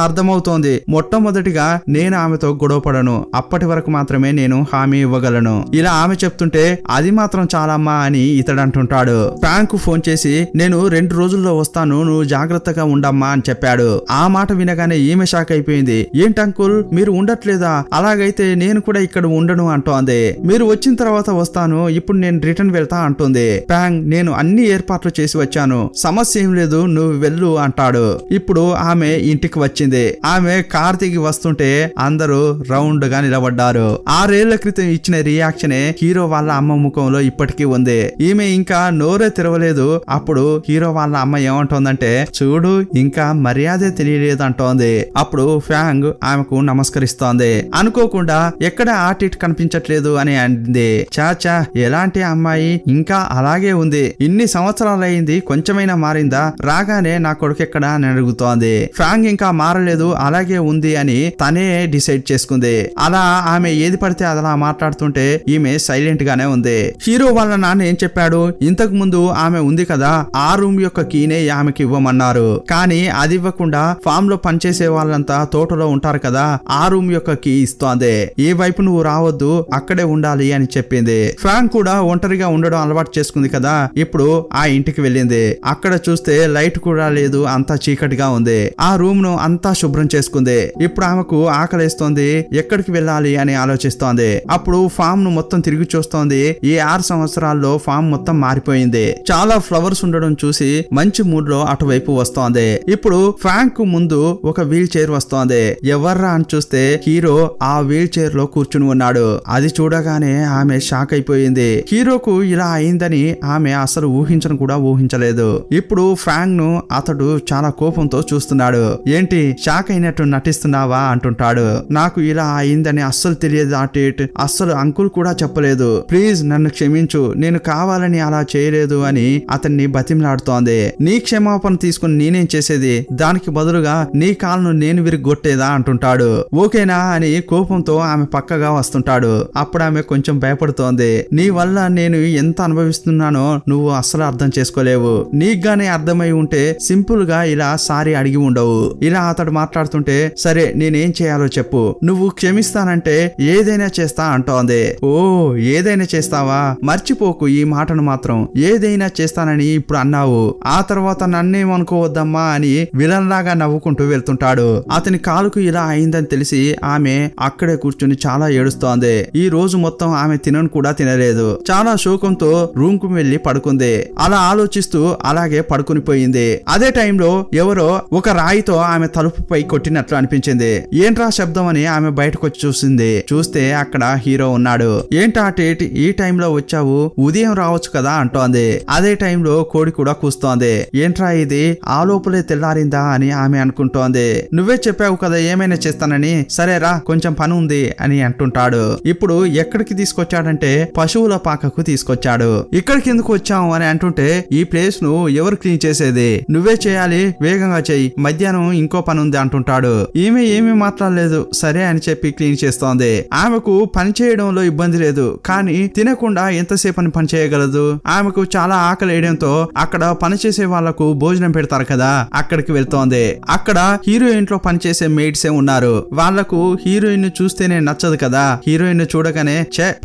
S1: అర్థమవుతోంది. మొట్టమొదటిగా నేను ఆమెతో గొడవ పడను, అప్పటి వరకు మాత్రమే నేను హామీ ఇవ్వగలను. ఇలా ఆమె చెప్తుంటే అది మాత్రం చాలమ్మా అని ఇతడు అంటుంటాడు. ఫ్యాంగ్ కు ఫోన్ చేసి నేను 2 రోజుల్లో వస్తాను, నువ్వు జాగ్రత్తగా ఉండమ్మా అని చెప్పాడు. ఆ మాట వినగానే ఈమె షాక్ అయిపోయింది. ఏంటంకుల్, మీరు ఉండట్లేదా? అలాగైతే నేను కూడా ఇక్కడ ఉండను అంటోంది. మీరు వచ్చిన తర్వాత వస్తాను, ఇప్పుడు నేను రిటర్న్ వెళ్తా అంటుంది. ఫ్యాంగ్, నేను అన్ని ఏర్పాట్లు చేసి వచ్చాను, సమస్య ఏం లేదు, నువ్వు వెళ్ళు అంటాడు. ఇప్పుడు ఆమె ఇంటికి వచ్చింది. ఆమె కార్ దిగి వస్తుంటే అందరూ రౌండ్ గా నిలబడ్డారు. 6 ఏళ్ల క్రితం ఇచ్చిన రియాక్షనే హీరో వాళ్ళ అమ్మ ముఖంలో ఇప్పటికీ ఉంది. ఈమె ఇంకా నోరే తెరవలేదు. అప్పుడు హీరో వాళ్ళ అమ్మ ఏమంటోందంటే, చూడు ఇంకా మర్యాదే తెలియలేదు అంటోంది. అప్పుడు ఫ్యాంగ్ ఆమెకు నమస్కరిస్తోంది. అనుకోకుండా ఎక్కడ ఆటిట్ కనిపించట్లేదు అని అంది. చాచా, ఎలాంటి అమ్మాయి ఇంకా అలాగే ఉంది, ఇన్ని సంవత్సరాలైంది, కొంచెమైనా మారిందా? రాగానే నా కొడుకు ఎక్కడ అని అడుగుతోంది. ఫ్యాంగ్ ఇంకా మారలేదు, అలాగే ఉంది అని తనే డిసైడ్ చేసుకుంది. అలా ఆమె ఏది పడితే అలా మాట్లాడుతుంటే ఈమె సైలెంట్ గానే ఉంది. హీరో వాళ్ళ నాన్న ఏం చెప్పాడు, ఇంతకు ముందు ఆమె ఉంది కదా, ఆ రూమ్ యొక్క కీనే ఆమెకి ఇవ్వమన్నారు. కానీ అది ఇవ్వకుండా ఫామ్ లో పనిచేసే వాళ్ళంతా తోటలో ఉంటారు కదా, ఆ రూమ్ యొక్క కీ ఇస్తోంది. ఏ వైపు నువ్వు రావద్దు, అక్కడే ఉండాలి అని చెప్పింది. ఫ్యాంగ్ కూడా ఒంటరిగా ఉండడం అలవాటు చేసుకుంది కదా, ఇప్పుడు ఆ ఇంటికి వెళ్ళింది. అక్కడ చూస్తే లైట్ కూడా లేదు, అంతా చీకటిగా ఉంది. ఆ రూమ్ ను అంతా శుభ్రం చేసుకుంది. ఇప్పుడు ఆమెకు ఆకలేస్తోంది, ఎక్కడికి వెళ్ళాలి అని ఆలోచిస్తోంది. అప్పుడు ఫామ్ ను మొత్తం తిరిగి చూస్తోంది. ఈ 6 సంవత్సరాల్లో ఫామ్ మొత్తం మారిపోయింది. చాలా ఫ్లవర్స్ ఉండడం చూసి మంచి మూడ్ లో అటువైపు వస్తోంది. ఇప్పుడు ఫ్యాంగ్ కు ముందు ఒక వీల్ చైర్ వస్తోంది. ఎవర్రా అని చూస్తే హీరో ఆ వీల్ చైర్ లో కూర్చుని ఉన్నాడు. అది చూడగానే ఆమె షాక్ అయిపోయింది. హీరోకు ఇలా అయిందని ఆమె అసలు ఊహించను కూడా ఊహించలేదు. ఇప్పుడు ఫ్యాంగ్ ను అతడు చాలా కోపంతో చూస్తున్నాడు. ఏంటి షాక్ అయినట్టు నటిస్తున్నావా అంటుంటాడు. నాకు ఇలా అయిందని అస్సలు తెలియదు ఆటిట్, అస్సలు అంకుల్ కూడా చెప్పలేదు, ప్లీజ్ నన్ను క్షమించు, నేను కావాలని అలా చేయలేదు అని అతన్ని బతిమలాడుతోంది. నీ క్షమాపణ తీసుకుని నేనేం చేసేది, దానికి బదులుగా నీ కాళ్ళను నేను విరిగొట్టేదా అంటుంటాడు. ఓకేనా అని కోపంతో ఆమె పక్కగా వస్తుంటాడు. అప్పుడు ఆమె కొంచెం భయపడుతోంది. నీ వల్ల నేను ఎంత అనుభవిస్తున్నానో నువ్వు అస్సలు అర్థం చేసుకోలేవు. నీకుగానే అర్థమై ఉంటే సింపుల్ గా ఇలా సారీ అడిగి ఉండవు. ఇలా అతడు మాట్లాడుతుంటే, సరే నేనేం చేయాలో చెప్పు, నువ్వు క్షమిస్తానంటే ఏదైనా చేస్తా అంటోంది. ఓ ఏదైనా చేస్తావా? మర్చిపోకు ఈ మాటను మాత్రం, ఏదైనా చేస్తానని ఇప్పుడు అన్నావు, ఆ తర్వాత నన్నేమనుకోవద్దు వద్దమ్మా అని విలన్ లాగా నవ్వుకుంటూ వెళ్తుంటాడు. అతని కాలుకు ఇలా అయిందని తెలిసి ఆమె అక్కడే కూర్చుని చాలా ఏడుస్తోంది. ఈ రోజు మొత్తం ఆమె తినను కూడా తినలేదు. చాలా శోకంతో రూమ్ కు వెళ్లి పడుకుంది. అలా ఆలోచిస్తూ అలాగే పడుకుని పోయింది. అదే టైంలో ఎవరో ఒక రాయితో ఆమె తలుపుపై కొట్టినట్లు అనిపించింది. ఏంట్రా శబ్దం అని ఆమె బయటకు వచ్చి చూసింది. చూస్తే అక్కడ హీరో ఉన్నాడు. ఏంటా టేటి ఈ టైంలో వచ్చావు, ఉదయం రావచ్చు కదా అంటోంది. అదే టైంలో కోడి కూడా కూస్తోంది. ఏంట్రా ఇది, ఆ లోపలే తెల్లారిందా అని ఆమె అనుకుంటోంది. నువ్వే చెప్పావు కదా ఏమైనా చేస్తానని, సరేరా కొంచెం పని ఉంది అని అంటుంటాడు. ఇప్పుడు ఎక్కడికి తీసుకొచ్చాడంటే పశువుల పాకకు తీసుకొచ్చాడు. ఇక్కడికి ఎందుకు వచ్చావు అని అంటుంటే ఈ ప్లేస్ ను ఎవరు క్లీన్ చేసేది, నువ్వే చేయాలి, వేగంగా చెయ్యి, మధ్యాహ్నం ఇంకో పని ఉంది అంటుంటాడు. ఈమె ఏమీ మాట్లాడలేదు. సరే అని చెప్పి క్లీన్ చేస్తోంది. ఆమెకు పని చేయడంలో ఇబ్బంది లేదు, కానీ తినకుండా ఎంతసేపు అని పని చేయగలదు. ఆమెకు చాలా ఆకలి వేయడంతో అక్కడ పని చేసే వాళ్లకు భోజనం పెడతారు కదా, అక్కడికి వెళ్తోంది. అక్కడ హీరోయిన్ లో పనిచేసే మెయిడ్సే ఉన్నారు. వాళ్లకు హీరోయిన్ ను చూస్తేనే నచ్చదు కదా. హీరోయిన్ ను చూడగానే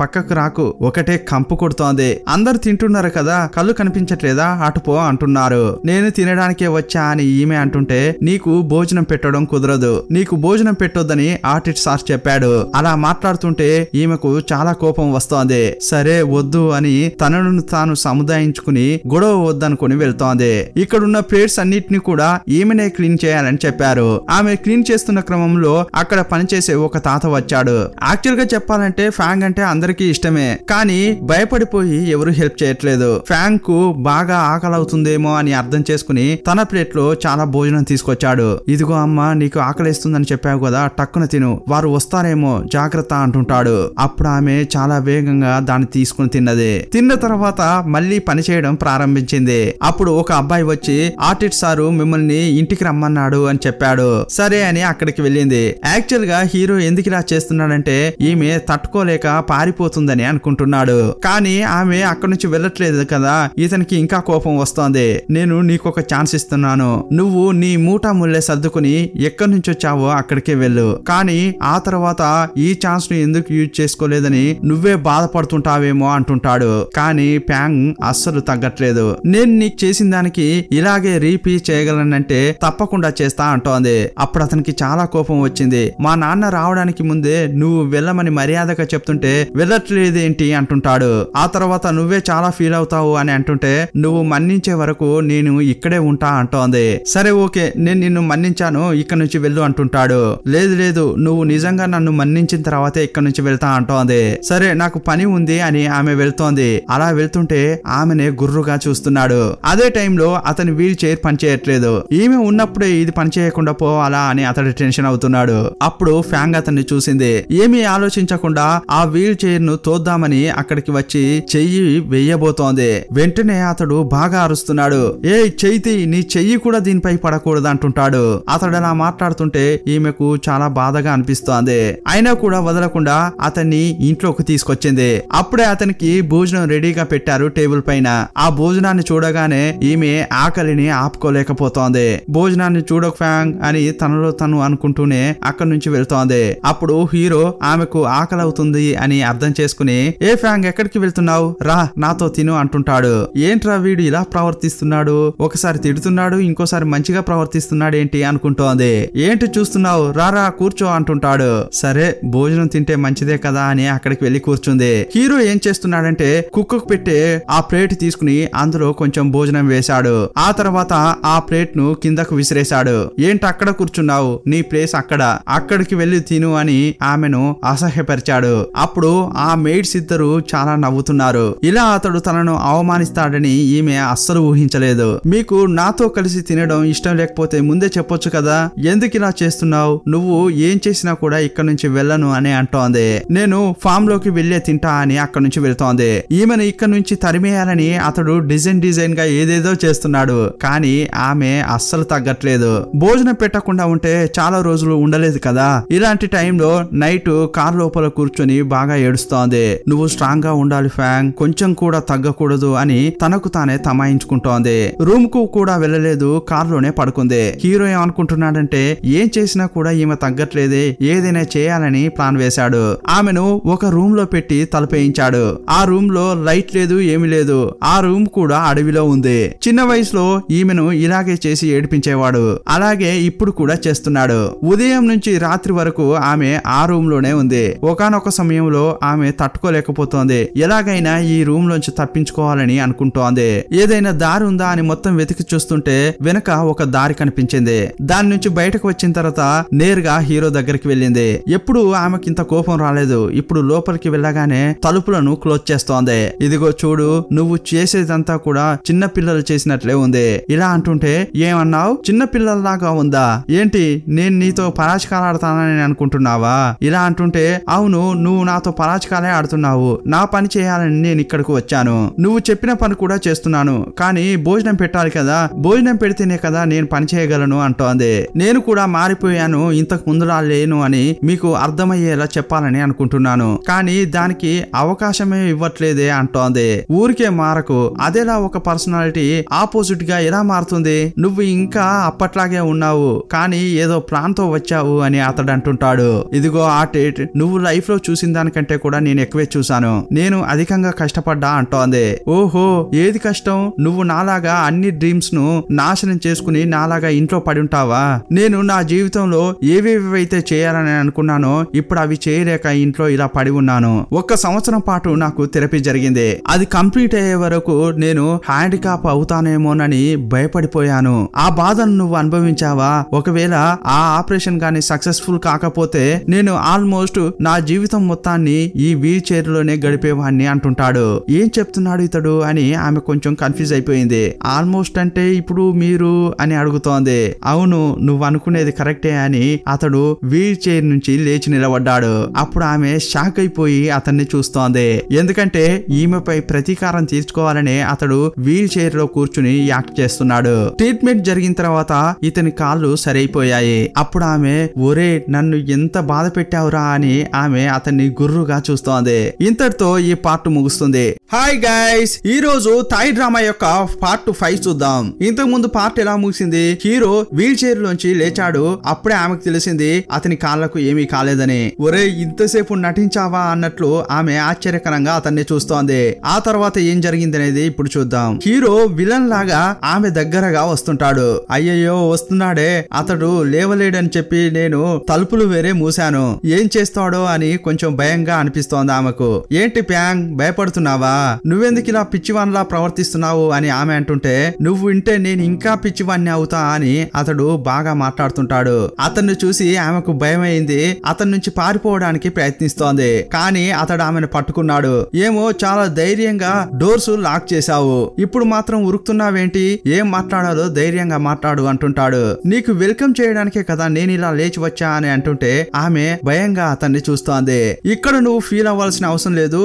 S1: పక్కకు రాకు, ఒకటే కంపు కొడుతోంది. అందరు తింటున్నారు కదా, కళ్ళు కనిపించట్లేదా, అటుపో అంటున్నారు. నేను తినడానికే వచ్చా అని ఈమె అంటుంటే నీకు భోజనం పెట్టడం కుదరదు, నీకు భోజనం పెట్టొద్దని ఆర్టిస్ట్ సార్ చెప్పాడు. అలా మాట్లాడుతుంటే ఈమెకు చాలా కోపం వస్తోంది. సరే వద్దు అని తనను తాను సముదాయించుకుని గొడవ వద్దనుకుని వెళ్తోంది. ఇక్కడున్న ప్లేట్స్ అన్నిటిని కూడా ఈమెనే క్లీన్ చేయాలని చెప్పారు. ఆమె క్లీన్ చేస్తున్న క్రమంలో అక్కడ పనిచేసే ఒక తాత వచ్చాడు. యాక్చువల్ గా చెప్పాలంటే ఫ్యాంగ్ అంటే అందరికీ ఇష్టమే, కానీ భయపడిపోయి ఎవరు హెల్ప్ చేయట్లేదు. ఫ్యాంగ్ కు బాగా ఆకలి అవుతుందేమో అని అర్థం చేసుకుని తన ప్లేట్ లో చాలా భోజనం తీసుకొచ్చాడు. ఇదిగో అమ్మ, నీకు ఆకలిస్తుందని చెప్పావు కదా, టక్కున తిను, వారు వస్తారేమో జాగ్రత్త అంటుంటాడు. అప్పుడు ఆమె చాలా వేగంగా దాన్ని తీసుకుని తిన్నది. తిన్న తర్వాత మళ్ళీ పని చేయడం ప్రారంభించింది. అప్పుడు ఒక అబ్బాయి వచ్చి ఆర్టిస్ట్ సారు మిమ్మల్ని ఇంటికి రమ్మన్నాడు అని చెప్పాడు. సరే అని అక్కడికి వెళ్ళింది. యాక్చువల్ గా హీరో ఎందుకు ఇలా చేస్తున్నాడంటే ఈమె తట్టుకోలేక పారిపోతుందని అనుకుంటున్నాడు. కానీ ఆమె అక్కడి నుంచి వెళ్ళట్లేదు కదా, ఇతనికి ఇంకా కోపం వస్తోంది. నేను నీకొక ఛాన్స్ ఇస్తున్నాను, నువ్వు నీ మూటా ముల్లే సర్దుకుని ఎక్కడి నుంచి వచ్చావో అక్కడికే వెళ్ళు, కానీ ఆ తర్వాత ఈ ఛాన్స్ ను ఎందుకు యూజ్ చేసుకోలేదని నువ్వే బాధపడుతుంటావేమో అంటుంటాడు. కానీ ప్యాంగ్ అస్సలు తగ్గట్లేదు. నేను నీకు చేసిన దానికి ఇలాగే రీపీట్ చేయగలనంటే తప్పకుండా చేస్తా అంటోంది. అప్పుడు అతనికి చాలా కోపం వచ్చింది. మా నాన్న రావడానికి ముందే నువ్వు వెళ్ళమని మర్యాదగా చెప్తుంటే వెళ్ళట్లేదేంటి అంటుంటాడు. ఆ తర్వాత నువ్వే చాలా ఫీల్ అవుతావు అని అంటుంటే నువ్వు మన్నించే వరకు నేను ఇక్కడే ఉంటా అంటోంది. సరే ఓకే, నేను నిన్ను మన్నించాను, ఇక్కడ నుంచి వెళ్ళు అంటుంటాడు. లేదు లేదు, నువ్వు నిజంగా నన్ను మన్నించిన తర్వాతే ఇక్కడ నుంచి వెళ్తా అంటోంది. సరే నాకు పని ఉంది అని ఆమె వెళ్తోంది. అలా వెళ్తుంటే ఆమెనే గుర్రుగా చూస్తున్నాడు. అదే టైంలో అతని వీల్ చైర్ పనిచేయట్లేదు. ఈమె ఉన్నప్పుడే ఇది పనిచేయకుండా పోవాలా అని అతడు టెన్షన్ అవుతున్నాడు. అప్పుడు ఫ్యాంగ్ అతన్ని చూసింది. ఏమీ ఆలోచించకుండా ఆ వీల్ చైర్ ను తోద్దామని అక్కడికి వచ్చి చెయ్యి వెయ్యబోతోంది. వెంటనే అతడు బాగా అరుస్తున్నాడు. ఏ చెయ్యి, నీ చెయ్యి కూడా దీనిపై పడకూడదు అంటుంటాడు. అతడు అలా మాట్లాడుతుంటే ఈమెకు చాలా బాధగా అనిపిస్తోంది. అయినా కూడా వదలకుండా అతన్ని ఇంట్లోకి తీసుకొచ్చింది. అప్పుడే అతనికి భోజనం రెడీగా పెట్టారు టేబుల్ పైన. ఆ భోజనాన్ని చూడగానే ఈమె ఆకలిని ఆపుకోలేకపోతోంది. భోజనాన్ని చూడక ఫ్యాంగ్ అని తనలో తను అనుకుంటూనే అక్కడి నుంచి వెళ్తోంది. అప్పుడు హీరో ఆమెకు ఆకలి అవుతుంది అని అర్థం చేసుకుని ఏ ఫ్యాంగ్ ఎక్కడికి వెళ్తున్నావు, రా నాతో తిను అంటుంటాడు. ఏంట్రా వీడు ఇలా ప్రవర్తిస్తున్నాడు, ఒకసారి తిడుతున్నాడు ఇంకోసారి మంచిగా ప్రవర్తిస్తున్నాడు ఏంటి అనుకుంటోంది. ఏంటి చూస్తున్నావు, రారా కూర్చో అంటుంటాడు. సరే భోజనం తింటే మంచిదే కదా అని అక్కడికి వెళ్లి కూర్చుంది. హీరో ఏం చేస్తున్నాడంటే కుక్కకు పెట్టే ఆ ప్లేట్ తీసుకుని అందులో కొంచెం భోజనం వేశాడు. ఆ తర్వాత ఆ ప్లేట్ ను కిందకు విసిరేశాడు. ఏంటి అక్కడ కూర్చున్నావు, నీ ప్లేస్ అక్కడ, అక్కడికి వెళ్లి తిను అని ఆమెను అసహ్యపరిచాడు. అప్పుడు ఆ మెయిడ్స్ ఇద్దరు చాలా నవ్వుతున్నారు. ఇలా అతడు తనను అవమానిస్తాడని ఈమె అస్సలు ఊహించలేదు. మీకు నాతో కలిసి తినడం ఇష్టం లేకపోతే ముందే చెప్పొచ్చు కదా, ఎందుకు ఇలా చేస్తున్నావు, నువ్వు ఏం చేసినా కూడా ఇక్కడ నుంచి వెళ్ళను అని అంటోంది. నేను ఫామ్ లోకి వెళ్లే తింటా అని అక్కడ నుంచి వెళ్తోంది. ఈమెను ఇక్కడ నుంచి తరిమేయాలని అతడు డిజైన్ గా ఏదేదో చేస్తున్నాడు. కానీ ఆమె అస్సలు తగ్గట్లేదు. భోజనం పెట్టకుండా ఉంటే చాలా రోజులు ఉండలేదు కదా. ఇలాంటి టైంలో నైట్ కార్ లోపల కూర్చొని బాగా ఏడుస్తోంది. నువ్వు స్ట్రాంగ్ గా ఉండాలి ఫ్యాంగ్, కొంచెం కూడా తగ్గకూడదు అని తనకు తానే తమాయించుకుంటోంది. రూమ్ కు కూడా వెళ్ళలేదు, కార్ లోనే పడుకుంది. హీరో ఏమనుకుంటున్నాడంటే ఏం చేసినా కూడా ఈమె తగ్గట్లేదే, ఏదైనా చేయాలని ప్లాన్ వేశాడు. ఆమెను ఒక రూమ్ లో పెట్టి తలుపేయించాడు. ఆ రూమ్ లో లైట్ లేదు, ఏమి లేదు. ఆ రూమ్ కూడా అడవిలో ఉంది. చిన్న వయసులో ఈమెను ఇలాగే చేసి ఏడిపించేవాడు. అలాగే ఇప్పుడు కూడా చేస్తున్నాడు. ఉదయం నుంచి రాత్రి వరకు ఆమె ఆ రూమ్ లోనే ఉంది. ఒకానొక సమయంలో ఆమె తట్టుకోలేకపోతోంది. ఎలాగైనా ఈ రూమ్ లోంచి తప్పించుకోవాలని అనుకుంటోంది. ఏదైనా దారి ఉందా అని మొత్తం వెతికి చూస్తుంటే వెనక ఒక దారి కనిపించింది. దాని నుంచి బయటకు వచ్చిన తర్వాత నేరుగా హీరో దగ్గరికి వెళ్ళింది. ఎప్పుడు ఆమెకి ఇంత కోపం రాలేదు. ఇప్పుడు లోపలికి వెళ్ళగానే తలుపులను క్లోజ్ చేస్తోంది. ఇదిగో చూడు, నువ్వు చేసేదంతా కూడా చిన్న పిల్లలు చేసినట్లే ఉంది. ఇలా అంటుంటే ఏమన్నావు? చిన్న పిల్లల్లాగా ఉందా ఏంటి? నేను నీతో పరాచికాలు ఆడతానని అనుకుంటున్నావా? ఇలా అంటుంటే అవును, నువ్వు నాతో పరాచికాలే ఆడుతున్నావు. నా పని చేయాలని నేను ఇక్కడికి వచ్చాను. నువ్వు చెప్పిన పని కూడా చేస్తున్నాను. కానీ భోజనం పెట్టాలి కదా, భోజనం పెడితేనే కదా నేను పని చేయగలను అంటోంది. నేను కూడా మారిపోయాను, ఇంతకు ముందులా లేను అని మీకు అర్థమయ్యేలా చెప్పాలని అనుకుంటున్నాను. కానీ దానికి అవకాశమే ఇవ్వట్లేదే అంటోంది. ఊరికే మారకు, అదేలా ఒక పర్సనాలిటీ ఆపోజిట్ గా ఎలా మారుతుంది? నువ్వు ఇంకా అప్పట్లాగే ఉన్నావు, కానీ ఏదో ప్లాన్ తో వచ్చావు అని అతడు అంటుంటాడు. ఇదిగో ఆర్టేట్, నువ్వు లైఫ్ లో చూసిన దానికంటే కూడా నేను ఎక్కువే చూసాను. నేను అధికంగా కష్టపడ్డా అంటోంది. ఓహో, ఏది కష్టం? నువ్వు నాలాగా అన్ని డ్రీమ్స్ ను నాశనం చేసుకుని నాలాగా ఇంట్లో పడి ఉంటావా? నేను నా జీవితంలో ఏవేవైతే చేయాలని అనుకున్నానో ఇప్పుడు అవి చేయలేక ఇంట్లో ఇలా పడి ఉన్నాను. 1 సంవత్సరం పాటు నాకు థెరపీ జరిగింది. అది కంప్లీట్ అయ్యే వరకు నేను హ్యాండిక్యాప్ అవుతానేమోనని భయపడిపోయాను. ఆ బాధను నువ్వు అనుభవించావా? ఒకవేళ ఆ ఆపరేషన్ గాని సక్సెస్ఫుల్ కాకపోతే నేను ఆల్మోస్ట్ నా జీవితం మొత్తాన్ని ఈ వీల్ చైర్ లోనే గడిపేవాడిని అంటుంటాడు. ఏం చెప్తున్నాడు ఇతడు అని ఆమె కొంచెం కన్ఫ్యూజ్ అయిపోయింది. ఆల్మోస్ట్ అంటే ఇప్పుడు మీరు అని అడుగుతోంది. అవును, నువ్వు అనుకునేది కరెక్టే అని అతడు వీల్ చైర్ నుంచి లేచి నిలబడ్డాడు. అప్పుడు ఆమె షాక్ అయిపోయి అతన్ని చూస్తోంది. ఎందుకంటే ఈమెపై ప్రతీకారం తీర్చుకోవాలనే అతడు వీల్ చైర్ లో కూర్చుని యాక్ట్ చేస్తున్నాడు. ట్రీట్మెంట్ జరిగిన తర్వాత ఇతని కాళ్ళు సరైపోయాయి. అప్పుడు ఆమె ఒరే నన్ను ఎంత బాధ పెట్టావురా అని ఆమె అతన్ని గుర్రుగా చూస్తోంది. ఇంతటితో ఈ పార్ట్ ముగుస్తుంది. హాయ్ గైస్, ఈ రోజు థాయ్ డ్రామా యొక్క పార్ట్ 5 చూద్దాం. ఇంతకు ముందు పార్ట్ ఎలా ముగిసింది? హీరో వీల్ చైర్ లోంచి లేచాడు. అప్పుడే ఆమెకు తెలిసింది అతని కాళ్లకు ఏమీ కాలేదని. ఒరే ఇంతసేపు నటించావా అన్నట్లు ఆమె ఆశ్చర్యకరంగా అతన్ని చూస్తోంది. ఆ తర్వాత ఏం జరిగింది అనేది ఇప్పుడు చూద్దాం. హీరో విలన్ లాగా ఆమె దగ్గరగా వస్తుంటాడు. అయ్యయ్యో వస్తున్నాడే, అతడు లేవలేడని చెప్పి నేను తలుపులు వేరే మూసాను. ఏం చేస్తాడో అని కొంచెం భయంగా అనిపిస్తోంది ఆమెకు. ఏంటి ప్యాంగ్, భయపడుతున్నావా? నువ్వెందుకు ఇలా పిచ్చివాన్లా ప్రవర్తిస్తున్నావు అని ఆమె అంటుంటే నువ్వు వింటే నేను ఇంకా పిచ్చివాన్ని అవుతా అని అతడు బాగా మాట్లాడుతుంటాడు. అతన్ని చూసి ఆమెకు భయం అయింది. అతని నుంచి పారిపోవడానికి ప్రయత్నిస్తోంది. కానీ అతడు ఆమెను పట్టుకున్నాడు. ఏమో చాలా ధైర్యంగా డోర్స్ లాక్ చేశావు, ఇప్పుడు మాత్రం ఉరుకుతున్నావేంటి? ఏం మాట్లాడాలో ధైర్యంగా మాట్లాడు అంటుంటాడు. నీకు వెల్కమ్ చేయడానికే కదా నేను ఇలా లేచి వచ్చా అని అంటుంటే ఆమె భయంగా అతన్ని చూస్తోంది. ఇక్కడ నువ్వు ఫీల్ అవ్వాల్సిన అవసరం లేదు,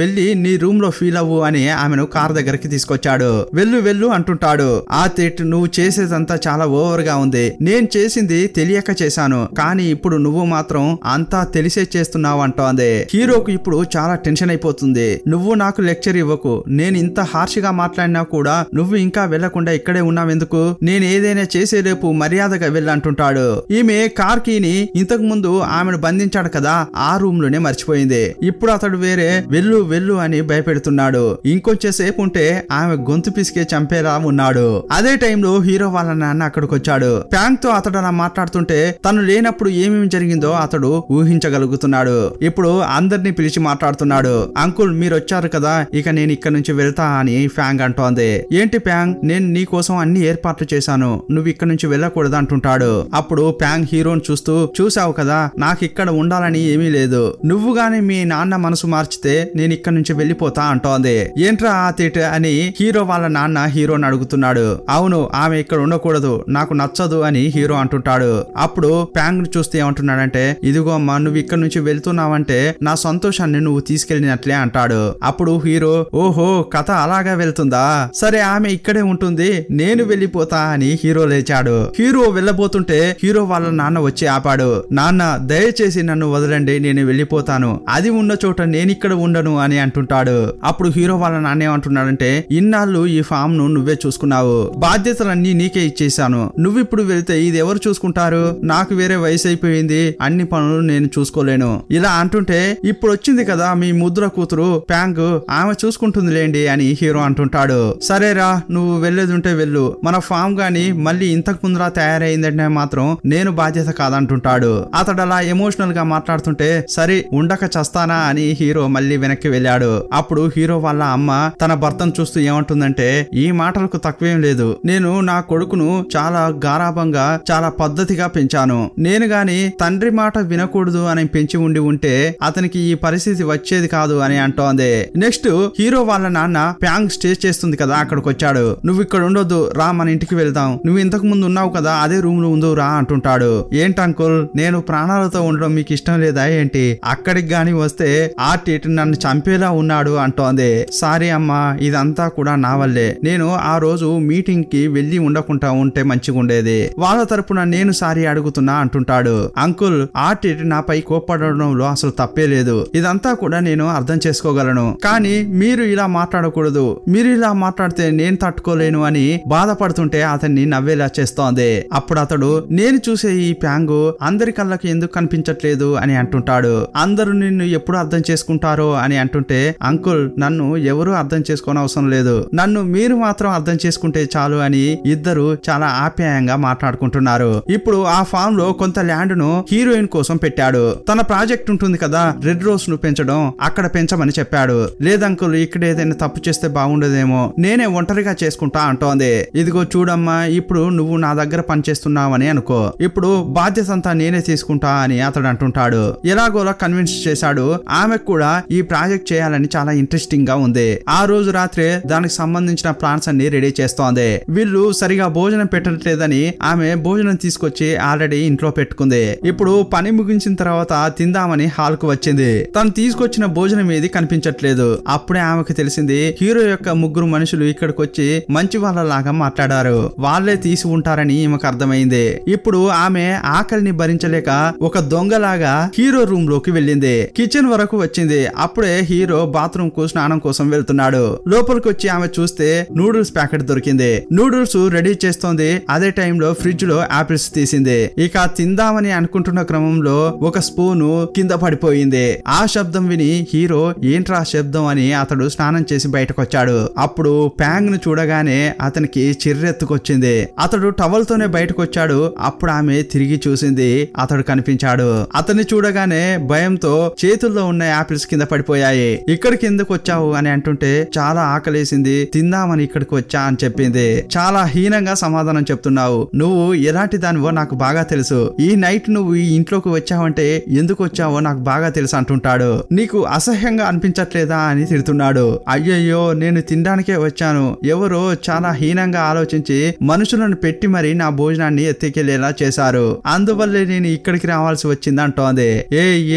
S1: వెళ్ళి నీ రూమ్ లో ఫీల్ అవ్వు అని ఆమెను కార్ దగ్గరికి తీసుకొచ్చాడు. వెళ్ళు అంటుంటాడు. ఆ థిట్, నువ్వు చేసేదంతా చాలా ఓవర్ గా ఉంది. నేను చేసింది తెలియక చేశాను, కానీ ఇప్పుడు నువ్వు మాత్రం అంతా తెలిసే చేస్తున్నావు అంటోంది. హీరోకు ఇప్పుడు చాలా టెన్షన్ అయిపోతుంది. నువ్వు నాకు లెక్చర్ ఇవ్వకు, నేను ఇంత హార్ష్ గా మాట్లాడినా కూడా నువ్వు ఇంకా వెళ్లకుండా ఇక్కడే ఉన్నావెందుకు? నేను ఏదైనా చేసే రేపు మర్యాదగా వెళ్ళంటుంటాడు. ఈమె కార్ కీని ఇంతకు ముందు ఆమెను బంధించాడు కదా, ఆ రూమ్ లోనే మర్చిపోయింది. ఇప్పుడు అతడు వేరే వెళ్ళు అని భయపెడుతున్నాడు. ఇంకొంచెం సేపు ఉంటే ఆమె గొంతు పిసికే చంపేలా ఉన్నాడు. అదే టైంలో హీరో వాళ్ళ నాన్న అక్కడికి వచ్చాడు. ప్యాంక్ తో అతడు అలా మాట్లాడుతుంటే తను లేనప్పుడు ఏమేమి జరిగిందో అతడు ఊహించగలుగుతున్నాడు. ఇప్పుడు అందరినీ పిలిచి మాట్లాడుతున్నాడు. అంకుల్ మీరు వచ్చారు కదా, ఇక నేను ఇక్కడ నుంచి వెళ్తా అని ఫ్యాంగ్ అంటోంది. ఏంటి ప్యాంగ్, నేను నీ కోసం అన్ని ఏర్పాట్లు చేశాను, నువ్వు ఇక్కడ నుంచి వెళ్ళకూడదు అంటుంటాడు. అప్పుడు ప్యాంగ్ హీరోని చూస్తూ, చూసావు కదా నాకు ఇక్కడ ఉండాలని ఏమీ లేదు, నువ్వు గాని మీ నాన్న మనసు మార్చితే నేను ఇక్కడ నుంచి వెళ్ళిపోతా అంటోంది. ఏంట్రా ఆ తిట్ అని హీరో వాళ్ళ నాన్న హీరోని అడుగుతున్నాడు. అవును, ఆమె ఇక్కడ ఉండకూడదు, నాకు నచ్చదు అని హీరో అంటుంటాడు. అప్పుడు ప్యాంగ్ ను చూస్తే ఏమంటున్నాడంటే, ఇదిగో అమ్మా నువ్వు ఇక్కడ నుంచి వెళ్తున్నావంటే నా సంతోషాన్ని నువ్వు తీసుకెళ్ళినట్లే అంటాడు. అప్పుడు హీరో, ఓహో కథ అలాగా వెళ్తుందా, సరే ఆమె ఇక్కడే ఉంటుంది, నేను వెళ్ళిపోతా అని హీరో లేచాడు. హీరో వెళ్ళబోతుంటే హీరో వాళ్ళ నాన్న వచ్చి ఆపాడు. నాన్న దయచేసి నన్ను వదలండి, నేను వెళ్ళిపోతాను, అది ఉన్న చోట నేను ఇక్కడ ఉండను అని అంటుంటాడు. అప్పుడు హీరో వాళ్ళ నాన్న ఏమంటున్నాడంటే, ఇన్నాళ్ళు ఈ ఫామ్ ను నువ్వే చూసుకున్నావు, బాధ్యతలన్నీ నీకే ఇచ్చేసాను, నువ్వు ఇప్పుడు వెళ్తే ఇది ఎవరు చూసుకుంటారు? నాకు వేరే వయసు అయిపోయింది, అన్ని పనులు నేను చూసుకోలేను. ఇలా అంటుంటే ఇప్పుడు వచ్చింది కదా మీ ముద్ర కూతురు ప్యాంగ్, ఆమె చూసుకుంటుంది లేండి అని హీరో అంటుంటాడు. సరేరా నువ్వు వెళ్లేది వీలుంటే వెళ్ళు, మన ఫామ్ గాని మళ్ళీ ఇంతకు ముందులా తయారైందంటే మాత్రం నేను బాధ్యత కాదంటుంటాడు. అతడు అలా ఎమోషనల్ గా మాట్లాడుతుంటే సరే ఉండక చస్తానా అని హీరో మళ్ళీ వెనక్కి వెళ్ళాడు. అప్పుడు హీరో వాళ్ళ అమ్మ తన భర్తను చూస్తూ ఏమంటుందంటే, ఈ మాటలకు తక్కువేం లేదు, నేను నా కొడుకును చాలా గారాభంగా చాలా పద్ధతిగా పెంచాను. నేను గాని తండ్రి మాట వినకూడదు అని పెంచి ఉంటే అతనికి ఈ పరిస్థితి వచ్చేది కాదు అని అంటోంది. నెక్స్ట్ హీరో వాళ్ళ నాన్న ప్యాంగ్ స్టే చేస్తుంది కదా, అక్కడికి వచ్చాడు. నువ్వు ఇక్కడ ఉండొద్దు రా, మన ఇంటికి వెళ్దాం, నువ్వు ఇంతకు ముందు ఉన్నావు కదా అదే రూమ్ లో ఉందో రా అంటుంటాడు. ఏంటి అంకుల్, నేను ప్రాణాలతో ఉండడం మీకు ఇష్టం లేదా ఏంటి? అక్కడికి గాని వస్తే ఆర్టిట్ నన్ను చంపేలా ఉన్నాడు అంటోంది. సారీ అమ్మా, ఇదంతా కూడా నా వల్లే, నేను ఆ రోజు మీటింగ్ కి వెళ్లి ఉండకుండా ఉంటే మంచిగా ఉండేది, వాళ్ళ తరపున నేను సారీ అడుగుతున్నా అంటుంటాడు. అంకుల్, ఆర్టిట్ నాపై కోప్పడడంలో అసలు తప్పే లేదు, ఇదంతా కూడా నేను అర్థం చేసుకోగలను, కానీ మీరు ఇలా మాట్లాడకూడదు, మీరు ఇలా మాట్లాడితే నేను తట్టుకోలేను అని బాధపడుతుంటే అతన్ని నవ్వేలా చేస్తోంది. అప్పుడు అతడు, నేను చూసే ఈ ప్యాంగు అందరి కళ్ళకి ఎందుకు కనిపించట్లేదు అని అంటుంటాడు. అందరూ నిన్ను ఎప్పుడు అర్థం చేసుకుంటారో అని అంటుంటే, అంకుల్ నన్ను ఎవరూ అర్థం చేసుకోని అవసరం లేదు, నన్ను మీరు మాత్రం అర్థం చేసుకుంటే చాలు అని ఇద్దరు చాలా ఆప్యాయంగా మాట్లాడుకుంటున్నారు. ఇప్పుడు ఆ ఫామ్ లో కొంత ల్యాండ్ ను హీరోయిన్ కోసం పెట్టాడు. తన ప్రాజెక్ట్ ఉంటుంది కదా రెడ్ రోజ్ ను పెంచడం, అక్కడ పెంచమని చెప్పాడు. లేదంకుల్, ఇక్కడ ఏదైనా తప్పు చేస్తే బాగుండదేమో, నేనే ఒంటరిగా చేసుకుంటా అంటోంది. ఇదిగో చూడమ్మా, ఇప్పుడు నువ్వు నా దగ్గర పనిచేస్తున్నావని అనుకో, ఇప్పుడు బాధ్యత అంతా నేనే తీసుకుంటా అని అతడు అంటుంటాడు. ఎలాగోలా కన్విన్స్ చేశాడు. ఆమెకు కూడా ఈ ప్రాజెక్ట్ చేయాలని చాలా ఇంట్రెస్టింగ్ గా ఉంది. ఆ రోజు రాత్రే దానికి సంబంధించిన ప్లాన్స్ అన్ని రెడీ చేస్తోంది. వీళ్ళు సరిగా భోజనం పెట్టట్లేదని ఆమె భోజనం తీసుకొచ్చి ఆల్రెడీ ఇంట్లో పెట్టుకుంది. ఇప్పుడు పని ముగించిన తర్వాత తిందామని హాల్ కు వచ్చింది. తను తీసుకొచ్చిన భోజనం ఏది కనిపించట్లేదు. అప్పుడే ఆమెకు తెలిసింది హీరో యొక్క ముగ్గురు మనుషులు ఇక్కడికి వచ్చి మంచి వాళ్ళలాగా మాట్లాడారు, వాళ్ళే తీసి ఉంటారని ఈమెకు అర్థమైంది. ఇప్పుడు ఆమె ఆకలిని భరించలేక ఒక దొంగలాగా హీరో రూమ్ లోకి వెళ్ళింది. కిచెన్ వరకు వచ్చింది. అప్పుడే హీరో బాత్రూమ్ కు స్నానం కోసం వెళ్తున్నాడు. లోపలికి వచ్చి ఆమె చూస్తే నూడిల్స్ ప్యాకెట్ దొరికింది. నూడిల్స్ రెడీ చేస్తోంది. అదే టైంలో ఫ్రిడ్జ్ లో ఆపిల్స్ తీసింది. ఇక తిందామని అనుకుంటున్న క్రమంలో ఒక స్పూను కింద పడిపోయింది. ఆ శబ్దం విని హీరో ఏంట్రా శబ్దం అని అతడు స్నానం చేసి బయటకు వచ్చాడు. అప్పుడు ప్యాంగ్ ను చూడగానే అతనికి చిర్రెత్తుకొచ్చింది. అతడు టవల్ తోనే బయటకు వచ్చాడు. అప్పుడు ఆమె తిరిగి చూసింది. అతడు కనిపించాడు. అతన్ని చూడగానే భయంతో చేతుల్లో ఉన్న యాపిల్స్ కింద పడిపోయాయి. ఇక్కడికి ఎందుకు వచ్చావు అని అంటుంటే, చాలా ఆకలేసింది, తిందామని ఇక్కడికి వచ్చా అని చెప్పింది. చాలా హీనంగా సమాధానం చెప్తున్నావు, నువ్వు ఎలాంటి దానివో నాకు బాగా తెలుసు, ఈ నైట్ నువ్వు ఈ ఇంట్లోకి వచ్చావంటే ఎందుకు వచ్చావో నాకు బాగా తెలుసు అంటుంటాడు. నీకు అసహ్యంగా అనిపించట్లేదా అని తిడుతున్నాడు. అయ్యయ్యో, నేను తినడానికే వచ్చాను, ఎవరో చాలా హీనంగా ఆలోచించి మనుషులను పెట్టి మరి నా భోజనాన్ని ఎత్తికెళ్లేలా చేశారు, అందువల్లే నేను ఇక్కడికి రావాల్సి వచ్చింది అంటోంది.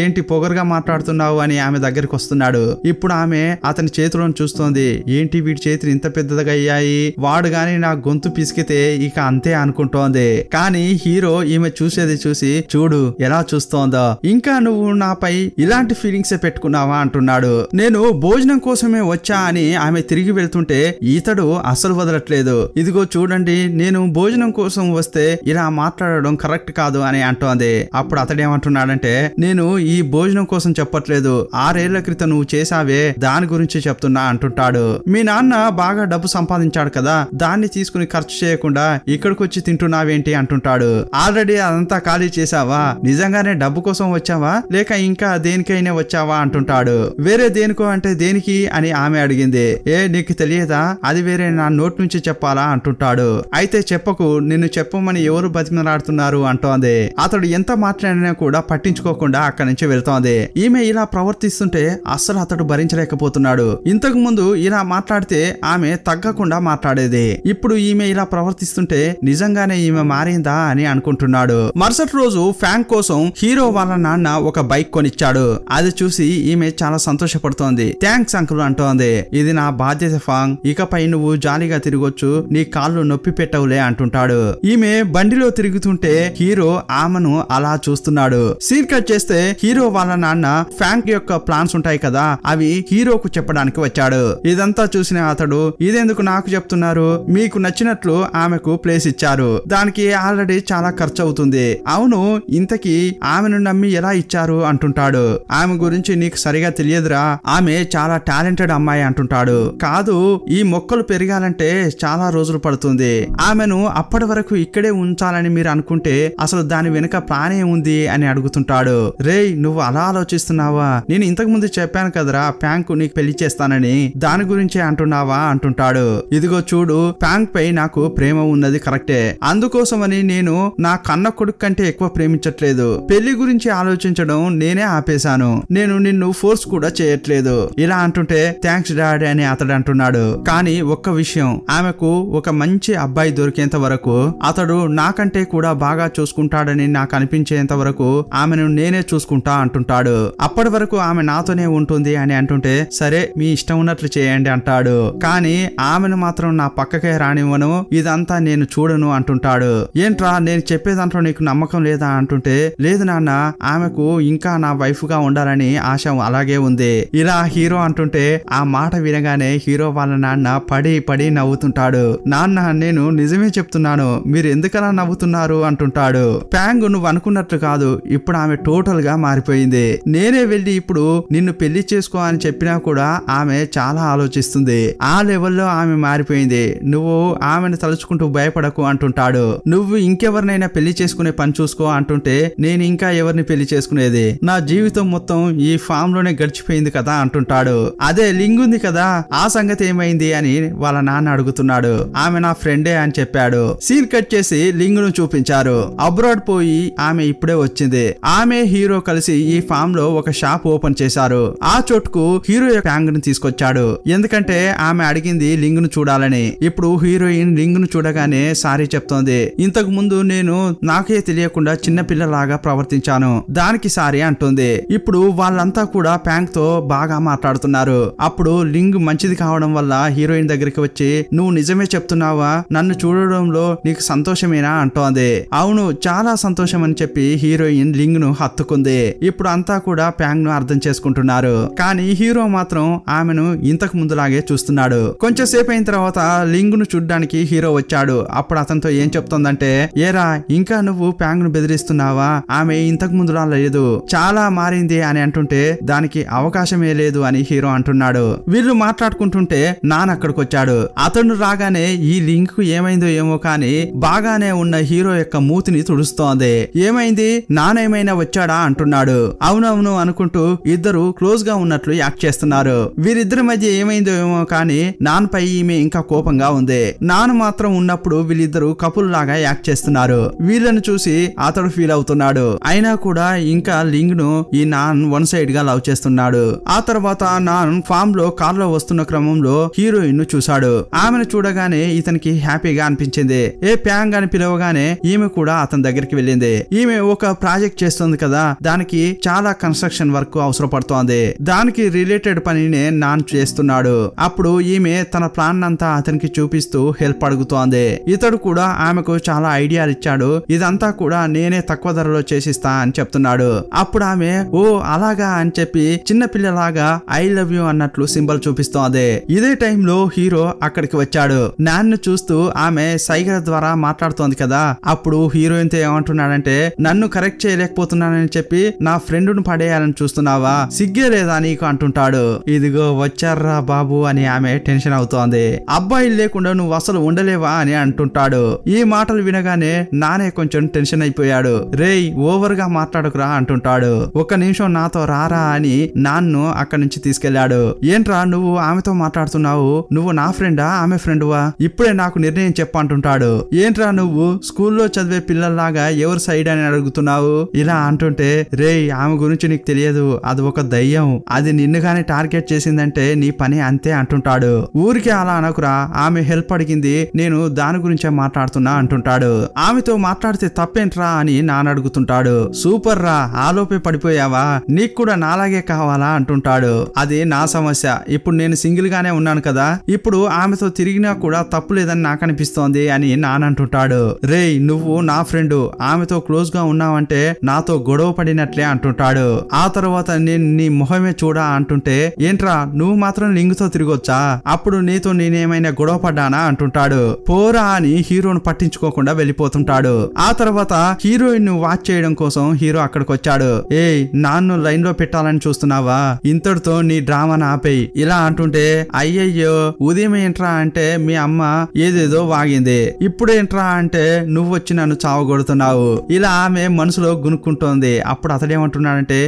S1: ఏంటి పొగరుగా మాట్లాడుతున్నావు అని ఆమె దగ్గరికి వస్తున్నాడు. ఇప్పుడు ఆమె అతని చేతులను చూస్తోంది. ఏంటి వీడి చేతులు ఇంత పెద్దదిగా అయ్యాయి, వాడు గాని నా గొంతు పిసికితే ఇక అంతే అనుకుంటోంది. కానీ హీరో ఈమె చూసేది చూసి చూడు ఎలా చూస్తోందో, ఇంకా నువ్వు నాపై ఇలాంటి ఫీలింగ్స్ పెట్టుకున్నావా అంటున్నాడు. నేను భోజనం కోసమే వచ్చా అని ఆమె తిరిగి వెళ్తుంటే ఇతడు అసలు వదలట్లేదు. ఇదిగో చూడండి, నేను భోజనం కోసం వస్తే ఇలా మాట్లాడడం కరెక్ట్ కాదు అని అంటోంది. అప్పుడు అతడేమంటున్నాడంటే, నేను ఈ భోజనం కోసం చెప్పట్లేదు, 6 ఏళ్ల క్రితం నువ్వు చేసావే దాని గురించి చెప్తున్నా అంటుంటాడు. మీ నాన్న బాగా డబ్బు సంపాదించాడు కదా, దాన్ని తీసుకుని ఖర్చు చేయకుండా ఇక్కడికి వచ్చి తింటున్నావేంటి అంటుంటాడు. ఆల్రెడీ అదంతా ఖాళీ చేసావా, నిజంగానే డబ్బు కోసం వచ్చావా లేక ఇంకా దేనికైనా వచ్చావా అంటుంటాడు. వేరే దేనికో అంటే దేనికి అని ఆమె అడిగింది. నీకు తెలియదా, అది వేరే నా నోట్ నుంచి చెప్పాలా అంటుంటాడు. అయితే చెప్పకు, నిన్ను చెప్పమని ఎవరు బతిమలాడుతున్నారు అంటోంది. అతడు ఎంత మాట్లాడినా కూడా పట్టించుకోకుండా అక్కడి నుంచి వెళ్తోంది. ఈమె ఇలా ప్రవర్తిస్తుంటే అస్సలు అతడు భరించలేకపోతున్నాడు. ఇంతకు ముందు ఇలా మాట్లాడితే ఆమె తగ్గకుండా మాట్లాడేది. ఇప్పుడు ఈమె ఇలా ప్రవర్తిస్తుంటే నిజంగానే ఈమె మారిందా అని అనుకుంటున్నాడు. మరుసటి రోజు ఫ్యాంగ్ కోసం హీరో వాళ్ళ నాన్న ఒక బైక్ కొనిచ్చాడు. అది చూసి ఈమె చాలా సంతోషపడుతోంది. థ్యాంక్స్ అంకుల్ అంటోంది. ఇది నా బాధ్యత ఫాంగ్, ఇకపై నువ్వు జాలీగా తిరగొచ్చు, నీ కాళ్ళు నొప్పి పెట్టవులే అంటుంటాడు. ఈమె బండిలో తిరుగుతుంటే హీరో ఆమెను అలా చూస్తున్నాడు. సీన్ కట్ చేస్తే హీరో వాళ్ళ నాన్న ఫ్యాంక్ యొక్క ప్లాన్స్ ఉంటాయి కదా, అవి హీరోకు చెప్పడానికి వచ్చాడు. ఇదంతా చూసిన అతడు, ఇదెందుకు నాకు చెప్తున్నారు, మీకు నచ్చినట్లు ఆమెకు ప్లేస్ ఇచ్చారు, దానికి ఆల్రెడీ చాలా ఖర్చు అవుతుంది. అవును, ఇంతకీ ఆమెను నమ్మి ఎలా ఇచ్చారు అంటుంటాడు. ఆమె గురించి నీకు సరిగా తెలియదురా, ఆమె చాలా టాలెంటెడ్ అమ్మాయి అంటుంటాడు. కాదు, ఈ మొక్కలు పెరగాలంటే చాలా రోజులు పడుతుంది. ఆమెను అప్పటి వరకు ఇక్కడే ఉంచాలని మీరు అనుకుంటే అసలు దాని వెనుక ప్లాన్ ఏముంది అని అడుగుతుంటాడు. రేయ్ నువ్వు అలా ఆలోచిస్తున్నావా? నేను ఇంతకు ముందు చెప్పాను కదరా ప్యాంక్ నీకు పెళ్లి చేస్తానని, దాని గురించే అంటున్నావా అంటుంటాడు. ఇదిగో చూడు, ప్యాంక్ పై నాకు ప్రేమ ఉన్నది కరెక్టే, అందుకోసమని నేను నా కన్న కొడుకు కంటే ఎక్కువ ప్రేమించట్లేదు. పెళ్లి గురించి ఆలోచించడం నేనే ఆపేశాను. నేను నిన్ను ఫోర్స్ కూడా చేయట్లేదు. ఇలా అంటుంటే థ్యాంక్స్ డాడ్ అని అతడు అంటున్నాడు. కానీ ఒక్క విషయం, ఆమెకు ఒక మంచి అబ్బాయి దొరికేంత వరకు, అతడు నాకంటే కూడా బాగా చూసుకుంటాడని నాకు అనిపించేంత వరకు ఆమెను నేనే చూసుకుంటా అంటుంటాడు. అప్పటి వరకు ఆమె నాతోనే ఉంటుంది అని అంటుంటే సరే మీ ఇష్టం ఉన్నట్లు చేయండి అంటాడు. కానీ ఆమెను మాత్రం నా పక్కకే రానివ్వను, ఇదంతా నేను చూడను అంటుంటాడు. ఏంట్రా నేను చెప్పేదాంట్లో నీకు నమ్మకం లేదా అంటుంటే లేదు నాన్న, ఆమెకు ఇంకా నా వైఫ్ గా ఉండాలని ఆశ అలాగే ఉంది. ఇలా హీరో అంటుంటే ఆ మాట వినగానే హీరో వాళ్ళ నాన్న పడి పడి నవ్వుతుంటాడు. నాన్న నేను నిజమే చెప్తున్నాను, మీరు ఎందుకలా నవ్వుతున్నారు అంటుంటాడు. ప్యాంగ్ నువ్వు అనుకున్నట్లు కాదు, ఇప్పుడు ఆమె టోటల్ గా మారిపోయింది. నేనే వెళ్ళి ఇప్పుడు నిన్ను పెళ్లి చేసుకో అని చెప్పినా కూడా ఆమె చాలా ఆలోచిస్తుంది. ఆ లెవెల్లో ఆమె మారిపోయింది. నువ్వు ఆమెను తలుచుకుంటూ భయపడకు అంటుంటాడు. నువ్వు ఇంకెవరినైనా పెళ్లి చేసుకునే పని చూసుకో అంటుంటే నేను ఇంకా ఎవరిని పెళ్లి చేసుకునేది, నా జీవితం మొత్తం ఈ ఫామ్ లోనే గడిచిపోయింది కదా అంటుంటాడు. అదే లింగ్ ఉంది కదా, ఆ సంగతి ఏమైంది అని వాళ్ళ నాన్న అడుగుతున్నాడు. ఆమె నా ఫ్రెండే అని చెప్పాడు. సీన్ కట్ చేసి లింగ్ ను చూపించారు. అబ్రాడ్ పోయి ఆమె ఇప్పుడే వచ్చింది. ఆమె హీరో కలిసి ఈ ఫామ్ లో ఒక షాప్ ఓపెన్ చేశారు. ఆ చోటుకు హీరో ప్యాంగ్ ను తీసుకొచ్చాడు. ఎందుకంటే ఆమె అడిగింది లింగ్ ను చూడాలని. ఇప్పుడు హీరోయిన్ లింగ్ ను చూడగానే సారీ చెప్తోంది. ఇంతకు ముందు నేను నాకే తెలియకుండా చిన్న పిల్లలాగా ప్రవర్తించాను, దానికి సారీ అంటుంది. ఇప్పుడు వాళ్ళంతా కూడా ప్యాంగ్ తో బాగా మాట్లాడుతున్నారు. అప్పుడు లింగ్ మంచిది కావడం వల్ల హీరోయిన్ దగ్గరికి వచ్చి నువ్వు నిజమే చెప్తున్నావా, నన్ను చూడడంలో నీకు సంతోషమేనా అంటోంది. అవును చాలా సంతోషం అని చెప్పి హీరోయిన్ లింగ్ ను హత్తుకుంది. ఇప్పుడు అంతా కూడా ప్యాంగ్ ను అర్థం చేసుకుంటున్నారు. కానీ హీరో మాత్రం ఆమెను ఇంతకు ముందులాగే చూస్తున్నాడు. కొంచెం సేపు అయిన తర్వాత లింగ్ ను చూడ్డానికి హీరో వచ్చాడు. అప్పుడు అతనితో ఏం చెప్తోందంటే ఏరా ఇంకా నువ్వు ప్యాంగ్ ను బెదిరిస్తున్నావా, ఆమె ఇంతకు ముందులా లేదు, చాలా మారింది అని అంటుంటే దానికి అవకాశమే లేదు అని హీరో అంటున్నాడు. వీళ్ళు మాట్లాడుకుంటుంటే నాన్న అక్కడికి వచ్చాడు. అతను రాగానే ఈ లింక్ కు ఏమైందో ఏమో కానీ బాగానే ఉన్న హీరో యొక్క మూతిని తుడుస్తోంది. ఏమైంది, నానేమైనా వచ్చాడా అంటున్నాడు. అవునవును అనుకుంటూ ఇద్దరు క్లోజ్ గా ఉన్నట్లు యాక్ట్ చేస్తున్నారు. వీరిద్దరి మధ్య ఏమైందో ఏమో కానీ నాన్నపై ఈమె ఇంకా కోపంగా ఉంది. నాన్న మాత్రం ఉన్నప్పుడు వీళ్ళిద్దరు కపుల్ లాగా యాక్ట్ చేస్తున్నారు. వీళ్ళను చూసి అతడు ఫీల్ అవుతున్నాడు. అయినా కూడా ఇంకా లింగ్ ను ఈ నాన్ వన్ సైడ్ గా లవ్ చేస్తున్నాడు. ఆ తర్వాత నాన్ ఫామ్ లో కార్ లో వస్తున్న క్రమంలో హీరోయిన్ ను చూశాడు. ఆమెను చూడగానే ఇతనికి హ్యాపీగా అనిపించింది. ఏ ప్యాంగ్ అని పిలవగానే ఈమె కూడా అతని దగ్గరికి వెళ్ళింది. ఈమె ఒక ప్రాజెక్ట్ చేస్తుంది కదా, దానికి చాలా కన్స్ట్రక్షన్ వర్క్ అవసరం పడుతోంది. దానికి రిలేటెడ్ పనినే నాన్ చేస్తున్నాడు. అప్పుడు ఈమె తన ప్లాన్ అంతా అతనికి చూపిస్తూ హెల్ప్ అడుగుతోంది. ఇతడు కూడా ఆమెకు చాలా ఐడియాలు ఇచ్చాడు. ఇదంతా కూడా నేనే తక్కువ ధరలో చేసిస్తా అని చెప్తున్నాడు. అప్పుడు ఆమె ఓ అలాగా అని చెప్పి చిన్న పిల్లలాగా ఐ లవ్ యూ అన్నట్లు సింబల్ చూపిస్తోంది. ఇదే టైంలో హీరో అక్కడికి వచ్చాడు. నాన్ను చూస్తూ ఆమె సైగల ద్వారా మాట్లాడుతోంది కదా, అప్పుడు హీరోయిన్ తో ఏమంటున్నాడంటే నన్ను కరెక్ట్ చేయలేకపోతున్నానని చెప్పి నా ఫ్రెండ్ ను పడేయాలని చూస్తున్నావా, సిగ్గే లేదా నీకు అంటుంటాడు. ఇదిగో వచ్చారా బాబు అని ఆమె టెన్షన్ అవుతోంది. అబ్బాయిలు లేకుండా నువ్వు అసలు ఉండలేవా అని అంటుంటాడు. ఈ మాటలు వినగానే నానే కొంచెం టెన్షన్ అయిపోయాడు. రేయ్ ఓవర్ గా మాట్లాడుకురా అంటుంటాడు. ఒక్క నిమిషం నాతో రారా అని నాన్ను అక్కడి నుంచి తీసుకెళ్లాడు. ఏంట్రా నువ్వు ఆమెతో మాట్లాడుతున్నావు, నువ్వు నా ఫ్రెండా ఆమె ఫ్రెండువా, ఇప్పుడే నాకు నిర్ణయం చెప్పంటుంటాడు. ఏంట్రా నువ్వు స్కూల్లో చదివే పిల్లల్లాగా ఎవరు సైడ్ అని అడుగుతున్నావు ఇలా అంటుంటే రేయ్ ఆమె గురించి నీకు తెలియదు, అది ఒక దయ్యం, అది నిన్నుగానే టార్గెట్ చేసిందంటే నీ పని అంతే అంటుంటాడు. ఊరికే అలా అనకురా, ఆమె హెల్ప్ అడిగింది, నేను దాని గురించే మాట్లాడుతున్నా అంటుంటాడు. ఆమెతో మాట్లాడితే తప్పేంట్రా అని నాన్న అడుగుతుంటాడు. సూపర్ రా, ఆలోపే పడిపోయావా, నీకు కూడా నాలాగే కావాలా అంటుంటాడు. అది నా సమస్య, ఇప్పుడు నేను సింగిల్ గానే ఉన్నాను కదా, ఇప్పుడు ఆమెతో తిరిగినా కూడా తప్పు లేదని నాకు అనిపిస్తోంది అని నాన్న అంటుంటాడు. రేయ్ నువ్వు నా ఫ్రెండ్, ఆమెతో క్లోజ్ గా ఉన్నావంటే నాతో గొడవ పడినట్లే అంటుంటాడు. ఆ తర్వాత నేను నీ మొహమే చూడా అంటుంటే ఏంట్రా నువ్వు మాత్రం లింగ్ తో తిరిగొచ్చా, అప్పుడు నీతో నేనేమైనా గొడవ పడ్డానా అంటుంటాడు. పోరా అని హీరోను పట్టించుకోకుండా వెళ్ళిపోతుంటాడు. ఆ తర్వాత హీరోయిన్ ను వాచ్ చేయడం కోసం హీరో అక్కడికి వచ్చాడు. ఏయ్ నాన్ను లైన్ లో పెట్టాలని చూస్తున్నావా, ఇంతటితో నీ డ్రామాను ఆపేయి ఇలా అంటుంటే అయ్యయ్యో ఉదయం ఏంట్రా అంటే అంటే మీ అమ్మ ఏదేదో వాగింది, ఇప్పుడేంట్రా అంటే నువ్వు వచ్చి నన్ను చావగొడుతున్నావు. ఇలా ఆమె మనసులో గునుక్కుంటోంది. అప్పుడు అతడేమంటున్నాడంటే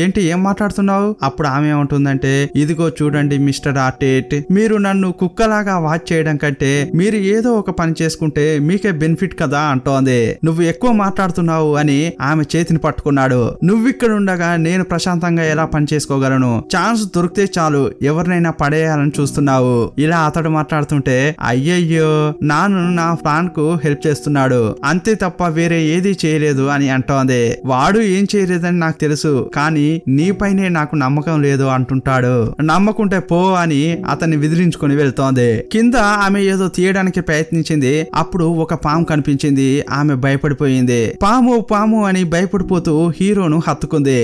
S1: ఏంటి ఏం మాట్లాడుతున్నావు? అప్పుడు ఆమె ఏమంటుందంటే ఇదిగో చూడండి మిస్టర్ ఆర్టేట్, మీరు నన్ను కుక్కలాగా వాచ్ చేయడం కంటే మీరు ఏదో ఒక పని చేసుకుంటే మీకే బెనిఫిట్ కదా అంటోంది. నువ్వు ఎక్కువ మాట్లాడుతున్నావు అని ఆమె చేతిని పట్టుకున్నాడు. నువ్విక్కడ ఉండగా నేను ప్రశాంతంగా ఎలా పని చేసుకోగలను? ఛాన్స్ దొరికితే చాలు ఎవరినైనా పడేయాలని చూస్తున్నావు. ఇలా అతడు మాట్లాడుతుంటే అయ్యయ్యో నాను నా ప్లాన్ కు హెల్ప్ చేస్తున్నాడు అంతే తప్ప వేరే ఏది చేయలేదు అని అంటోంది. వాడు ఏం చేయలేదని నాకు తెలుసు, కానీ నీపైనే నాకు నమ్మకం లేదు అంటుంటాడు. నమ్మకుంటే పో అని అతన్ని విదిలించుకుని వెళ్తోంది. కింద ఆమె ఏదో తీయడానికి ప్రయత్నించింది. అప్పుడు ఒక పాము కనిపించింది. ఆమె భయపడిపోయింది. పాము పాము అని భయపడిపోతూ హీరోను హత్తుకుంది.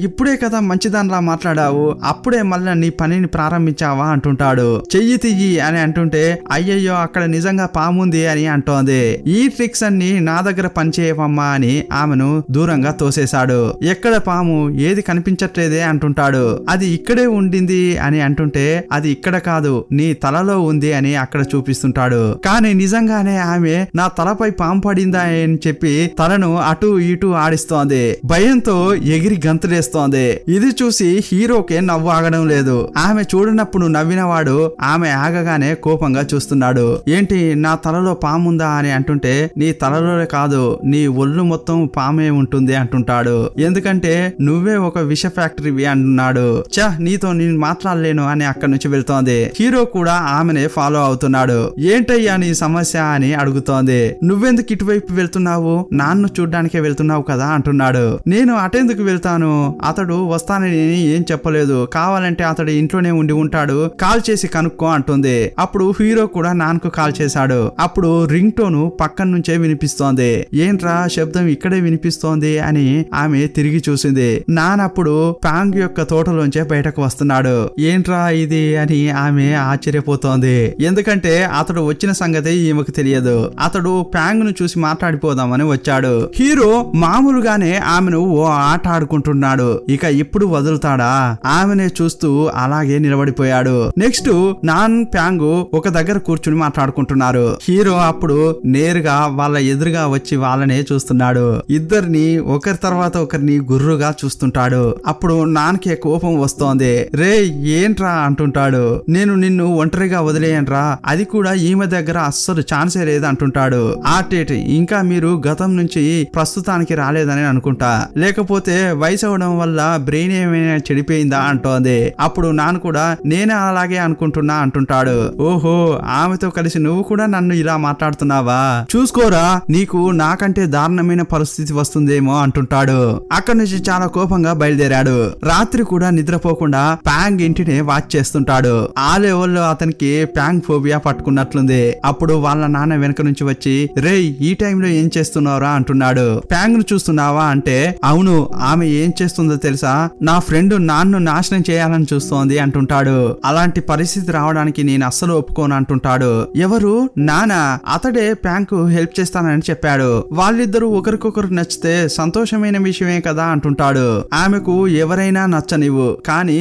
S1: ఇప్పుడే కదా మంచిదానిలా మాట్లాడావు, అప్పుడే మళ్ళా నీ పనిని ప్రారంభించావా అంటుంటాడు. చెయ్యి తియ్యి అని అంటుంటే అయ్యయ్యో అక్కడ నిజంగా పాముంది అని అంటోంది. ఈ ట్రిక్స్ అన్ని నా దగ్గర పనిచేయవమ్మా అని ఆమెను దూరంగా తోసేశాడు. ఎక్కడ పాము? ఏది కనిపించట్లేదే అంటుంటాడు. అది ఇక్కడే ఉండింది అని అంటుంటే అది ఇక్కడ కాదు నీ తలలో ఉంది అని అక్కడ చూపిస్తుంటాడు. కానీ నిజంగానే ఆమె నా తలపై పాము పడిందా అని చెప్పి తలను అటు ఇటు ఆడిస్తోంది. భయంతో ఎగిరి గంతులేస్తోంది. ఇది చూసి హీరోకే నవ్వు ఆగడం లేదు. ఆమె చూడనప్పుడు నవ్వినవాడు ఆమె ఆగగానే కోపంగా చూస్తున్నాడు. ఏంటి నా తలలో పాముందా అని అంటుంటే నీ తలలోనే కాదు నీ ఒళ్ళు మొత్తం పామే ఉంటుంది అంటుంటాడు. ఎందుకంటే నువ్వే ఒక విష ఫ్యాక్టరీవి అంటున్నాడు. నీతో నేను మాట్లాడలేను అని అక్కడి నుంచి వెళ్తోంది. హీరో కూడా ఆమెనే ఫాలో అవుతున్నాడు. ఏంటయ్యా నీ సమస్య అని అడుగుతోంది. నువ్వెందుకు ఇటువైపు వెళ్తున్నావు? నాన్ను చూడ్డానికే వెళ్తున్నావు కదా అంటున్నాడు. నేను అటెందుకు వెళ్తాను, అతడు వస్తానని ఏం చెప్పలేదు, కావాలంటే అతడు ఇంట్లోనే ఉండి ఉంటాడు, కాల్ చేసి కనుక్కో అంటుంది. అప్పుడు హీరో కూడా నాన్నకు కాల్ చేశాడు. అప్పుడు రింగ్ టోను పక్కన నుంచే వినిపిస్తోంది. ఏంట్రా శబ్దం ఇక్కడే వినిపిస్తోంది అని ఆమె తిరిగి చూసింది. నాన్నప్పుడు పాంగ్ యొక్క తోటలోంచే బయటకు వస్తున్నాడు. ఏంట్రా ఇది అని ఆమె ఆశ్చర్యపోతోంది. ఎందుకంటే అతడు వచ్చిన సంగతి ఈమెకు తెలియదు. అతడు ప్యాంగ్ ను చూసి మాట్లాడిపోదామని వచ్చాడు. హీరో మామూలుగానే ఆమెను ఓ ఆట ఆడుకుంటున్నాడు. ఇక ఇప్పుడు వదులుతాడా? ఆమెనే చూస్తూ అలాగే నిలబడిపోయాడు. నెక్స్ట్ నాన్ ప్యాంగ్ ఒక దగ్గర కూర్చుని మాట్లాడుకుంటున్నారు. హీరో అప్పుడు నేరుగా వాళ్ళ ఎదురుగా వచ్చి వాళ్ళనే చూస్తున్నాడు. ఇద్దరిని ఒకరి తర్వాత ఒకరిని గుర్రుగా చూస్తుంటాడు. అప్పుడు నాన్నకి కోపం వస్తోంది. రే ఏంట్రా అంటుంటాడు. నేను నిన్ను ఒంటరిగా వదిలేయన్రా, అది కూడా ఈమె దగ్గర అస్సలు ఛాన్సే లేదు అంటుంటాడు. ఆర్టేట్ ఇంకా మీరు గతం నుంచి ప్రస్తుతానికి రాలేదని అనుకుంటా, లేకపోతే వయసు అవడం వల్ల బ్రెయిన్ ఏమైనా చెడిపోయిందా అంటోంది. అప్పుడు నాన్న కూడా నేనే అలాగే అనుకుంటున్నా అంటుంటాడు. ఓహో ఆమెతో కలిసి నువ్వు కూడా నన్ను ఇలా మాట్లాడుతున్నావా, చూసుకోరా నీకు నాకంటే దారుణమైన పరిస్థితి వస్తుందేమో అంటుంటాడు. అక్కడి నుంచి చాలా కోపంగా బయలుదేరాడు. రాత్రి కూడా నిద్రపోకుండా ప్యాంగ్ ఇంటిని వాచ్ చేస్తుంటాడు. ఆ లెవెల్లో అతనికి ప్యాంగ్ ఫోబియా పట్టుకున్నట్లుంది. అప్పుడు వాళ్ళ నాన్న వెనక నుంచి వచ్చి రేయ్ ఈ టైంలో ఏం చేస్తున్నారా అంటున్నాడు. ప్యాంగ్ ను చూస్తున్నావా అంటే అవును, ఆమె ఏం చేస్తుందో తెలుసా, నా ఫ్రెండ్ నాన్ను నాశనం చేయాలని చూస్తోంది అంటుంటాడు. అలాంటి పరిస్థితి రావడానికి నేను అస్సలు ఒప్పుకోను అంటుంటాడు. ఎవరు? నానా? అతడే ప్యాంగ్ కు హెల్ప్ చేస్తానని చెప్పాడు. వాళ్ళిద్దరూ ఒకరికొకరు నచ్చితే సంతోషమైన విషయమే కదా అంటుంటాడు. ఆమెకు ఎవరైనా నచ్చనివ్వు, కానీ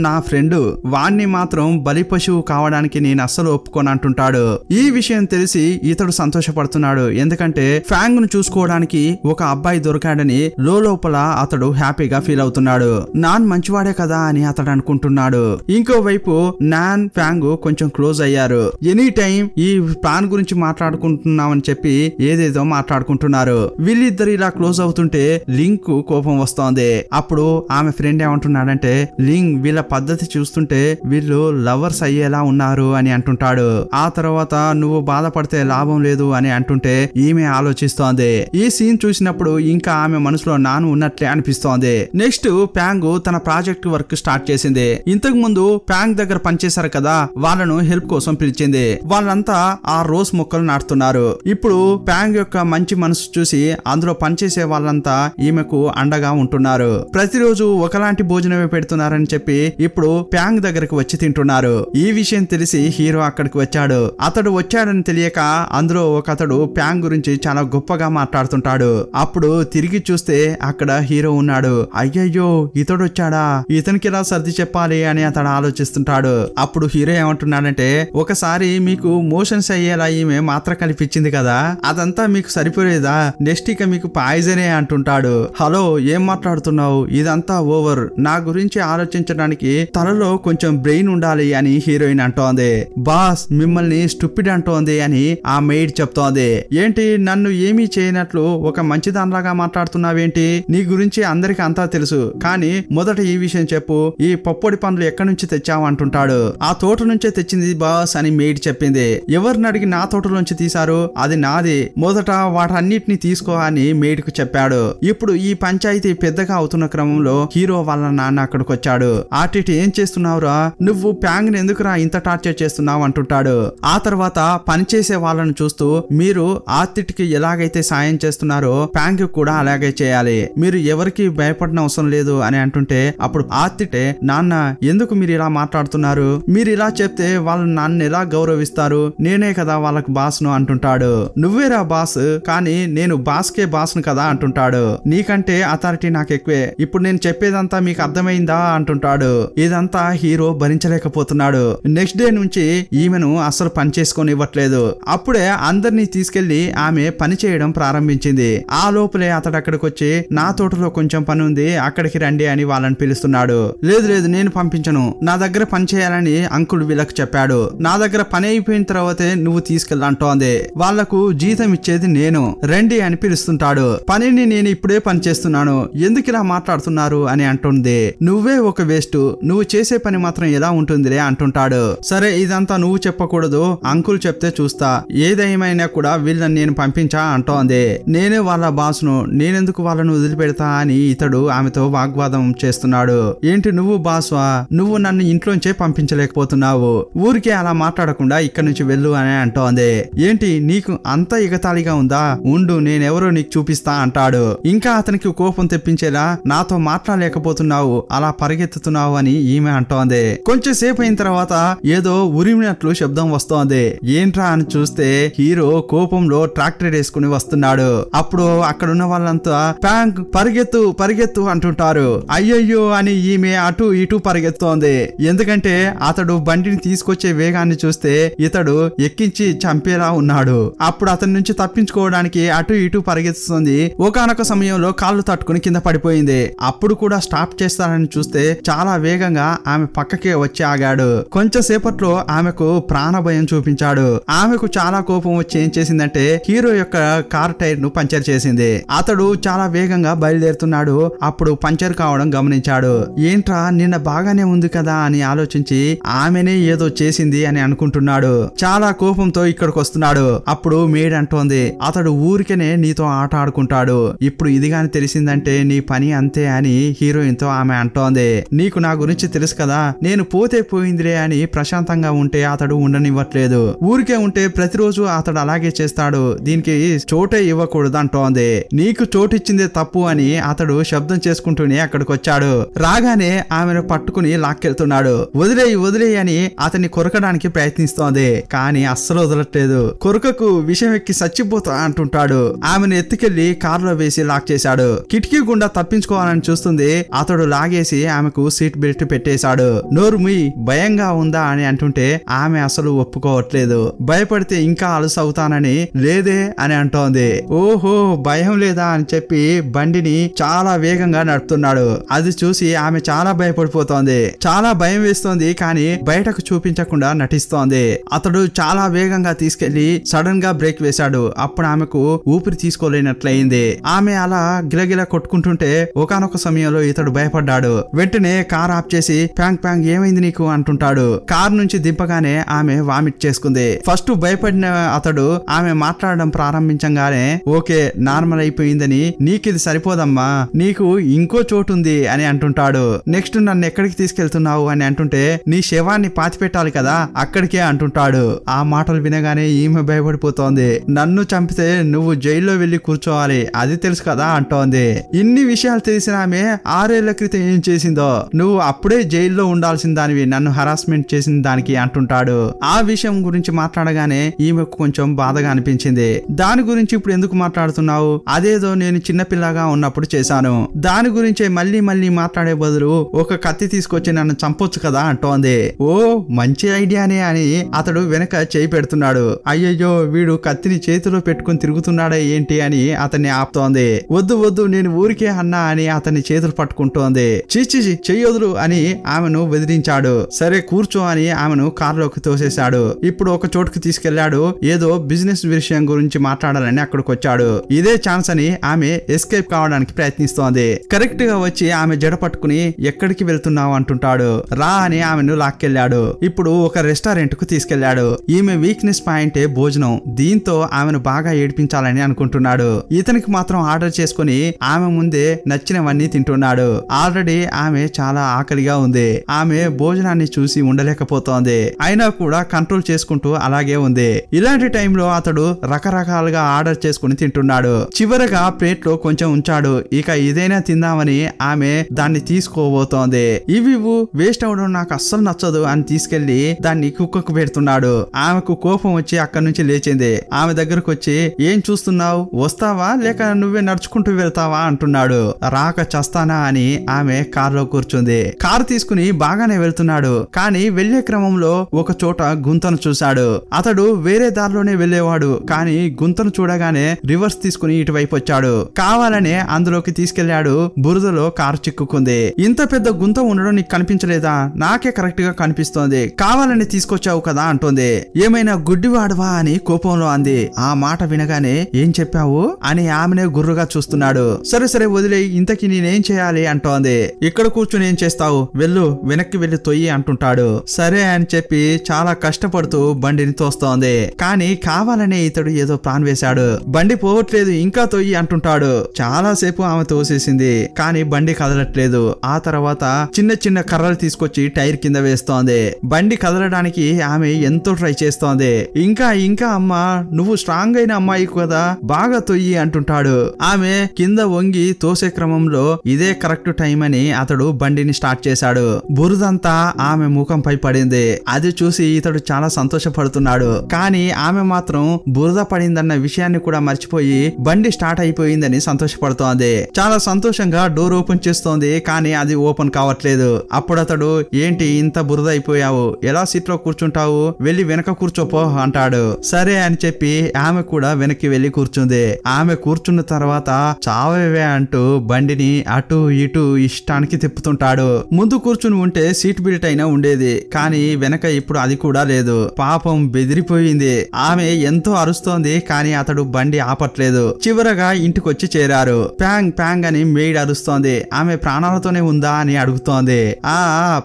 S1: నా ఫ్రెండ్ వాణ్ణి మాత్రం బలి పశువు కావడానికి నేను అస్సలు ఒప్పుకోను అంటుంటాడు. ఈ విషయం తెలిసి ఇతడు సంతోషపడుతున్నాడు. ఎందుకంటే ఫ్యాంగ్ ను చూసుకోవడానికి ఒక అబ్బాయి దొరికాడని లోపల అతడు హ్యాపీగా ఫీల్ అవుతున్నాడు. నాన్ మంచివాడే కదా అని అతడు అనుకుంటున్నాడు. ఇంకోవైపు నాన్ ఫ్యాంగ్ కొంచెం క్లోజ్ అయ్యారు. ఎనీ టైం ఈ ప్లాన్ గురించి మాట్లాడుకుంటున్నామని చెప్పి ఏదేదో మాట్లాడుకుంటున్నారు. వీళ్ళిద్దరు ఇలా క్లోజ్ అవుతుంటే లింక్ కు కోపం వస్తోంది. అప్పుడు ఆమె ఫ్రెండ్ ఏమంటున్నాడంటే లింక్ వీళ్ళ పద్ధతి చూస్తుంటే వీళ్ళు లవర్స్ అయ్యేలా ఉన్నారు అని అంటుంటాడు. ఆ తర్వాత నువ్వు బాధపడితే లాభం లేదు అని అంటుంటే ఈమె ఆలోచిస్తోంది. ఈ సీన్ చూసినప్పుడు ఇంకా ఆమె మనసులో నాను ఉన్నట్లే అనిపిస్తోంది. నెక్స్ట్ ప్యాంగ్ తన ప్రాజెక్ట్ వర్క్ స్టార్ట్ చేసింది. ఇంతకు ముందు ప్యాంగ్ దగ్గర పనిచేశారు కదా, వాళ్ళను హెల్ప్ కోసం పిలిచింది. వాళ్ళంతా ఆ రోజ్ మొక్కలు నాటుతున్నారు. ఇప్పుడు ప్యాంగ్ యొక్క మంచి మనసు చూసి అందులో పనిచేసే వాళ్ళంతా ఈమెకు అండగా ఉంటున్నారు. ప్రతిరోజు ఒకలాంటి భోజనమే పెడుతున్నారని చెప్పి ఇప్పుడు ప్యాంగ్ దగ్గరకు వచ్చి తింటున్నారు. ఈ విషయం తెలిసి హీరో అక్కడికి వచ్చాడు. అతడు వచ్చాడని తెలియక అందులో ఒక అతడు ప్యాంగ్ గురించి చాలా గొప్పగా మాట్లాడుతుంటాడు. అప్పుడు తిరిగి చూస్తే అక్కడ హీరో ఉన్నాడు. అయ్యయ్యో ఇతడు వచ్చాడా, ఇతనికి ఎలా సర్ది చెప్పాలి అని అతడు ఆలోచిస్తుంటాడు. అప్పుడు హీరో ఏమంటున్నాడంటే అంటుంటే, ఒకసారి మీకు మోషన్స్ అయ్యేలా ఈమె మాత్ర కల్పించింది కదా, అదంతా మీకు సరిపోలేదా, నెక్స్ట్ ఇక మీకు పాయిజనే అంటుంటాడు. హలో ఏం మాట్లాడుతున్నావు, ఇదంతా ఓవర్, నా గురించి ఆలోచించడానికి తలలో కొంచెం బ్రెయిన్ ఉండాలి అని హీరోయిన్ అంటోంది. బాస్ మిమ్మల్ని స్టూపిడ్ అంటోంది అని ఆ మెయిడ్ చెప్తోంది. ఏంటి నన్ను ఏమీ చేయనట్లు ఒక మంచిదానిలాగా మాట్లాడుతున్నావేంటి, నీ గురించి అందరికి అంతా తెలుసు, కానీ మొదట ఈ విషయం చెప్పు, ఈ పప్పొడి పండ్లు ఎక్కడి నుంచి తెచ్చావు అంటుంటాడు. ఆ తోట నుంచే తెచ్చింది బాస్ అని మెయిడ్ చెప్పింది. ఎవరిని అడిగి నా తోటలోంచి తీశారు, అది నాది, మొదట వాటన్నిటిని తీసుకో అని మెయిడ్ కు చెప్పాడు. ఇప్పుడు ఈ పంచాయతీ పెద్దగా అవుతున్న క్రమంలో హీరో వాళ్ళ నాన్న అక్కడికి వచ్చాడు. ఆర్టిటి ఏం చేస్తున్నావురా, నువ్వు ప్యాంగ్ ని ఎందుకురా ఇంత టార్చర్ చేస్తున్నావు అంటుంటాడు. ఆ తర్వాత పనిచేసే వాళ్ళను చూస్తూ, మీరు ఆర్టిటికి ఎలాగైతే సాయం చేస్తున్నారో ప్యాంగ్ కూడా అలాగే చేయాలి, మీరు ఎవరికి భయపడిన అవసరం లేదు అని అంటుంటే, అప్పుడు ఆర్టిటే నాన్న ఎందుకు మీరు ఇలా మాట్లాడుతున్నారు, మీరు ఇలా చెప్తే వాళ్ళు నన్ను ఎలా గౌరవిస్తారు, నేనే కదా వాళ్ళకు బాస్ను అంటుంటాడు. నువ్వేరా బాస్, కానీ నేను బాస్కే బాస్ను కదా అంటుంటాడు. నీకంటే అథారిటీ నాకు ఎక్కువే, ఇప్పుడు నేను చెప్పేదంతా మీకు అర్థమైందా అంటుంటాడు. ఇదంతా హీరో భరించలేకపోతున్నాడు. నెక్స్ట్ డే నుంచి ఈమెను అసలు పని చేసుకొని ఇవ్వట్లేదు. అప్పుడే అందరినీ తీసుకెళ్లి ఆమె పని చేయడం ప్రారంభించింది. ఆ లోపలే అతడు అక్కడికి వచ్చి, నా తోటలో కొంచెం పని ఉంది అక్కడికి రండి అని వాళ్ళని పిలుస్తున్నాడు. లేదు లేదు నేను పంపించను, నా దగ్గర పని చేయాలని అంకుల్ వీళ్ళకి చెప్పాడు, నా దగ్గర పని అయిపోయిన తర్వాతే నువ్వు తీసుకెళ్ళంటోంది, వాళ్లకు జీతం ఇచ్చేది నేను, రండి అని పిలుస్తుంటాడు. పనిని నేను ఇప్పుడే పని చేస్తున్నాను, ఎందుకు ఇలా మాట్లాడుతున్నారు అని అంటుంది. నువ్వే ఒక వేస్ట్, నువ్వు చేసే పని మాత్రం ఎలా ఉంటుందిలే అంటుంటాడు. సరే ఇదంతా నువ్వు చెప్పకూడదు, అంకుల్ చెప్తే చూస్తా, ఏదేమైనా కూడా వీళ్ళని నేను పంపించా అంటోంది. నేనే వాళ్ళ బాస్ను, నేనెందుకు వాళ్ళను వదిలిపెడతా అని ఇతడు ఆమెతో వాగ్వాదం చేస్తున్నాడు. ఏంటి నువ్వు బాస్వా, నువ్వు నన్ను ఇంట్లోంచే పంపించలేకపోతున్నావు, ఊరికే అలా మాట్లాడకుండా ఇక్కడ నుంచి వెళ్ళు అని అంటోంది. ఏంటి నీకు అంత ఎగతాళిగా ఉందా, ఉండు నేనెవరో నీకు చూపిస్తా అంటాడు. ఇంకా అతనికి కోపం తెప్పించేలా, నాతో మాట్లాడలేకపోతున్నావు, అలా పరిగెత్తుతున్నావు అని ఈమె అంటోంది. కొంచెం సేపు అయిన తర్వాత ఏదో ఉరిమినట్లు శబ్దం వస్తోంది. ఏంట్రా అని చూస్తే హీరో కోపంలో ట్రాక్టర్ వేసుకుని వస్తున్నాడు. అప్పుడు అక్కడున్న వాళ్ళంతా ప్యాంక్ పరిగెత్తు పరిగెత్తు అంటుంటారు. అయ్యయ్యో అని ఈమె అటు ఇటు పరిగెత్తోంది. ఎందుకంటే అతడు బండిని తీసుకొచ్చే వేగాన్ని చూస్తే ఇతడు ఎక్కించి చంపేలా ఉన్నాడు. అప్పుడు అతని నుంచి తప్పించుకోవడానికి అటు ఇటు పరిగెత్తుతుంది. ఒకానొక సమయంలో కాళ్ళు తట్టుకుని కింద పడిపోయింది. అప్పుడు కూడా స్టాప్ చేస్తారని చూస్తే చాలా వేగంగా ఆమె పక్కకే వచ్చి ఆగాడు. కొంచెం సేపట్లో ఆమెకు ప్రాణ భయం చూపించాడు. ఆమెకు చాలా కోపం వచ్చి ఏం చేసిందంటే హీరో యొక్క కార్ టైర్ ను పంచర్ చేసింది. అతడు చాలా వేగంగా బయలుదేరుతున్నాడు. అప్పుడు పంచర్ కావడం గమనించాడు. ఏంట్రా నిన్న బాగానే ఉంది కదా అని ఆలోచించి ఆమెనే ఏదో చేసింది అని అనుకుంటున్నాడు. చాలా కోపంతో ఇక్కడికి వస్తున్నాడు. అప్పుడు మేడ్ అంటోంది, అతడు ఊరికేనే నీతో ఆట ఆడుకుంటాడు, ఇప్పుడు ఇది గాని తెలిసిందంటే నీ పని అంతే అని హీరోయిన్ తో ఆమె అంటోంది. నీకు నా గురించి తెలుసు కదా, నేను పోతే పోయిందిలే అని ప్రశాంతంగా ఉంటే అతడు ఉండనివ్వట్లేదు, ఊరికే ఉంటే ప్రతిరోజు అతడు అలాగే చేస్తాడు, దీనికి చోటే ఇవ్వకూడదు అంటోంది. నీకు చోటిచ్చిందే తప్పు అని అతడు శబ్దం చేసుకుంటూనే అక్కడికి వచ్చాడు. రాగానే ఆమెను పట్టుకుని లాక్కెళ్తున్నాడు. వదిలేయి వదిలేయి అని అతన్ని కొరకడానికి ప్రయత్నిస్తోంది, కానీ అస్సలు వదలట్లేదు. కొరకకు విషం ఎక్కి చచ్చిపోతా అంటుంటాడు. ఆమెను ఎత్తుకెళ్లి కారులో వేసి లాక్ చేశాడు. కిటికీ గుండా తప్పించుకోవాలని చూస్తుంది. అతడు లాగేసి ఆమెకు సీట్ బెల్ట్ పెట్టేశాడు. నోరు ముయ్, భయంగా ఉందా అని అంటుంటే ఆమె అసలు ఒప్పుకోవట్లేదు. భయపడితే ఇంకా అలసు అవుతానని లేదే అని అంటోంది. ఓహో భయం లేదా అని చెప్పి బండిని చాలా వేగంగా నడుపుతున్నాడు. అది చూసి ఆమె చాలా భయపడిపోతోంది. చాలా భయం వేస్తోంది, కానీ బయటకు చూపించకుండా నటిస్తోంది. అతడు చాలా వేగంగా తీసుకెళ్లి సడన్ గా బ్రేక్ వేశాడు. అప్పుడు ఆమెకు ఊపిరి తీసుకోలేనట్లయింది. ఆమె అలా గిలగిల కొట్టుకుంటుంటే ఒకానొక సమయంలో ఇతడు భయపడ్డాడు. వెంటనే కార్ ఆఫ్ చేసి ప్యాంగ్ ప్యాంగ్ ఏమైంది నీకు అంటుంటాడు. కార్ నుంచి దింపగానే ఆమె వామిట్ చేసుకుంది. ఫస్ట్ భయపడిన అతడు ఆమె మాట్లాడడం ప్రారంభించగానే ఓకే నార్మల్ అయిపోయిందని, నీకిది సరిపోదమ్మా, నీకు ఇంకో చోటు ఉంది అని అంటుంటాడు. నెక్స్ట్ నన్ను ఎక్కడికి తీసుకెళ్తున్నావు అని అంటుంటే నీ శవాన్ని పాతిపెట్టాలి కదా అక్కడికే అంటుంటాడు. ఆ మాటలు వినగానే ఈమె భయపడిపోతోంది. నన్ను చంపితే నువ్వు జైల్లో వెళ్లి కూర్చోవాలి, అది తెలుసు కదా అంటోంది. ఇన్ని విషయాలు తెలిసిన ఆమె 6 ఏళ్ల క్రితం ఏం చేసిందో, నువ్వు అప్పుడే జైల్లో ఉండాల్సిన దానివి, నన్ను హరాస్మెంట్ చేసిన దానికి అంటుంటాడు. ఆ విషయం గురించి మాట్లాడగానే ఈమెకు కొంచెం బాధగా అనిపించింది. దాని గురించి ఇప్పుడు ఎందుకు మాట్లాడుతున్నావు, అదేదో నేను చిన్నపిల్లగా ఉన్నప్పుడు చేశాను, దాని గురించే మళ్ళీ మళ్ళీ మాట్లాడే బదులు ఒక కత్తి తీసుకొచ్చి నన్ను చంపొచ్చు కదా అంటోంది. ఓ మంచి ఐడియానే అని అతడు వెనక చేయి పెడుతున్నాడు. అయ్యయ్యో వీడు కత్తిని చేతిలో పెట్టుకుని తిరుగుతున్నాడా ఏంటి అని అతన్ని ఆపుతోంది. వద్దు వద్దు నేను ఊరికే అన్నా అని అతన్ని చేతులు పట్టుకుంటోంది. చీచి చెయ్యొదులు అని ఆమెను బెదిరించాడు. సరే కూర్చో అని ఆమెను కారులోకి తోసేశాడు. ఇప్పుడు ఒక చోటుకి తీసుకెళ్లాడు. ఏదో బిజినెస్ విషయం గురించి మాట్లాడాలని అక్కడికి వచ్చాడు. ఇదే ఛాన్స్ అని ఆమె ఎస్కేప్ కావడానికి ప్రయత్నిస్తోంది. కరెక్ట్ గా వచ్చి ఆమె జడ పట్టుకుని ఎక్కడికి వెళ్తున్నావు అంటుంటాడు. రా అని ఆమెను లాక్కెళ్లాడు. ఇప్పుడు ఒక రెస్టారెంట్ కు తీసుకెళ్లాడు. ఈమె వీక్నెస్ పాయింటే భోజనం. దీంతో ఆమెను బాగా ఏడిపించాలని అనుకుంటున్నాడు. ఇతనికి మాత్రం ఆర్డర్ చేసుకుని ఆమె ముందే నచ్చినవన్నీ తింటున్నాడు. ఆల్రెడీ ఆమె చాలా ఆకలిగా ఉంది. ఆమె భోజనాన్ని చూసి ఉండలేకపోతోంది. అయినా కూడా కంట్రోల్ చేసుకుంటూ అలాగే ఉంది. ఇలాంటి టైంలో అతడు రకరకాలుగా ఆర్డర్ చేసుకుని తింటున్నాడు. చివరగా ప్లేట్ లో కొంచెం ఉంచాడు. ఇక ఇదైనా తిందామని ఆమె దాన్ని తీసుకోబోతోంది. ఇవి వేస్ట్ అవడం నాకు అస్సలు నచ్చదు అని తీసుకెళ్లి దాన్ని కుక్కకు పెడుతున్నాడు. ఆమెకు కోపం వచ్చి అక్కడి నుంచి లేచింది. ఆమె దగ్గరకు వచ్చి ఏం చూస్తున్నావు, వస్తావా లేక నువ్వే నడుచుకుంటూ వెళ్తావా అంటున్నాడు. రాక చస్తానా అని ఆమె కారులో కూర్చుంది. కారు తీసుకుని బాగానే వెళ్తున్నాడు. కానీ వెళ్లే క్రమంలో ఒక చోట గుంతను చూశాడు. అతడు వేరే దారిలోనే వెళ్లేవాడు. కానీ గుంతను చూడగానే రివర్స్ తీసుకుని ఇటువైపు వచ్చాడు. కావాలనే అందులోకి తీసుకెళ్లాడు. బురదలో కారు చిక్కుకుంది. ఇంత పెద్ద గుంత ఉండడం నీకు కనిపించలేదా? నాకే కరెక్ట్ గా కనిపిస్తోంది. కావాలని తీసుకొచ్చావు కదా అంటోంది. ఏమైనా గుడ్డివాడువా అని కోపంలో అంది. ఆ మాట వినగానే ఏం చెప్పావు అని ఆమెనే గుర్రుగా చూస్తున్నాడు. సరే సరే వదిలే, ఇంతకి నేనేం చేయాలి అంటోంది. ఇక్కడ కూర్చుని ఏం చేస్తావు, వెళ్ళు వెనక్కి వెళ్లి తొయ్యి అంటుంటాడు. సరే అని చెప్పి చాలా కష్టపడుతూ బండిని తోస్తోంది. కానీ కావాలనే ఇతడు ఏదో ప్లాన్ వేశాడు. బండి పోవట్లేదు ఇంకా తొయ్యి అంటుంటాడు. చాలా సేపు ఆమె తోసేసింది కానీ బండి కదలట్లేదు. ఆ తర్వాత చిన్న చిన్న కర్రలు తీసుకొచ్చి టైర్ కింద వేస్తోంది. బండి కదలడానికి ఆమె ఎంతో ట్రై చేస్తోంది. ఇంకా ఇంకా అమ్మా నువ్వు స్ట్రాంగ్ అయిన అమ్మాయి కదా, బాగా తొయ్యి అంటుంటాడు. ఆమె కింద వంగి తోసే క్రమంలో ఇదే కరెక్ట్ టైం అని అతడు బండిని స్టార్ట్ చేశాడు. బురదంతా ఆమె ముఖంపై పడింది. అది చూసి ఇతడు చాలా సంతోషపడుతున్నాడు. కానీ ఆమె మాత్రం బురద పడిందన్న విషయాన్ని కూడా మర్చిపోయి బండి స్టార్ట్ అయిపోయిందని సంతోషపడుతోంది. చాలా సంతోషంగా డోర్ ఓపెన్ చేస్తోంది. కానీ అది ఓపెన్ కావట్లేదు. అప్పుడు అతడు ఏంటి ఇంత బురద అయిపోయావు, ఎలా సీట్ లో కూర్చుంటావు, వెళ్లి వెనక కూర్చోపో అంటాడు. సరే అని చెప్పి ఆమె కూడా వెనక్కి వెళ్లి కూర్చుంది. ఆమె కూర్చున్న తర్వాత చావేవే అంటూ బండిని అటు ఇటు ఇష్టానికి తిప్పుతుంటాడు. ముందు కూర్చుని ఉంటే సీట్ బెల్ట్ అయినా ఉండేది. కానీ వెనక ఇప్పుడు అది కూడా లేదు. పాపం బెదిరిపోయింది. ఆమె ఎంతో అరుస్తోంది కానీ అతడు బండి ఆపట్లేదు. చివరగా ఇంటికొచ్చి చేరారు. ప్యాంగ్ ప్యాంగ్ అని మెయిడ్ అరుస్తోంది. ఆమె ప్రాణాలతోనే ఉందా అని అడుగుతోంది. ఆ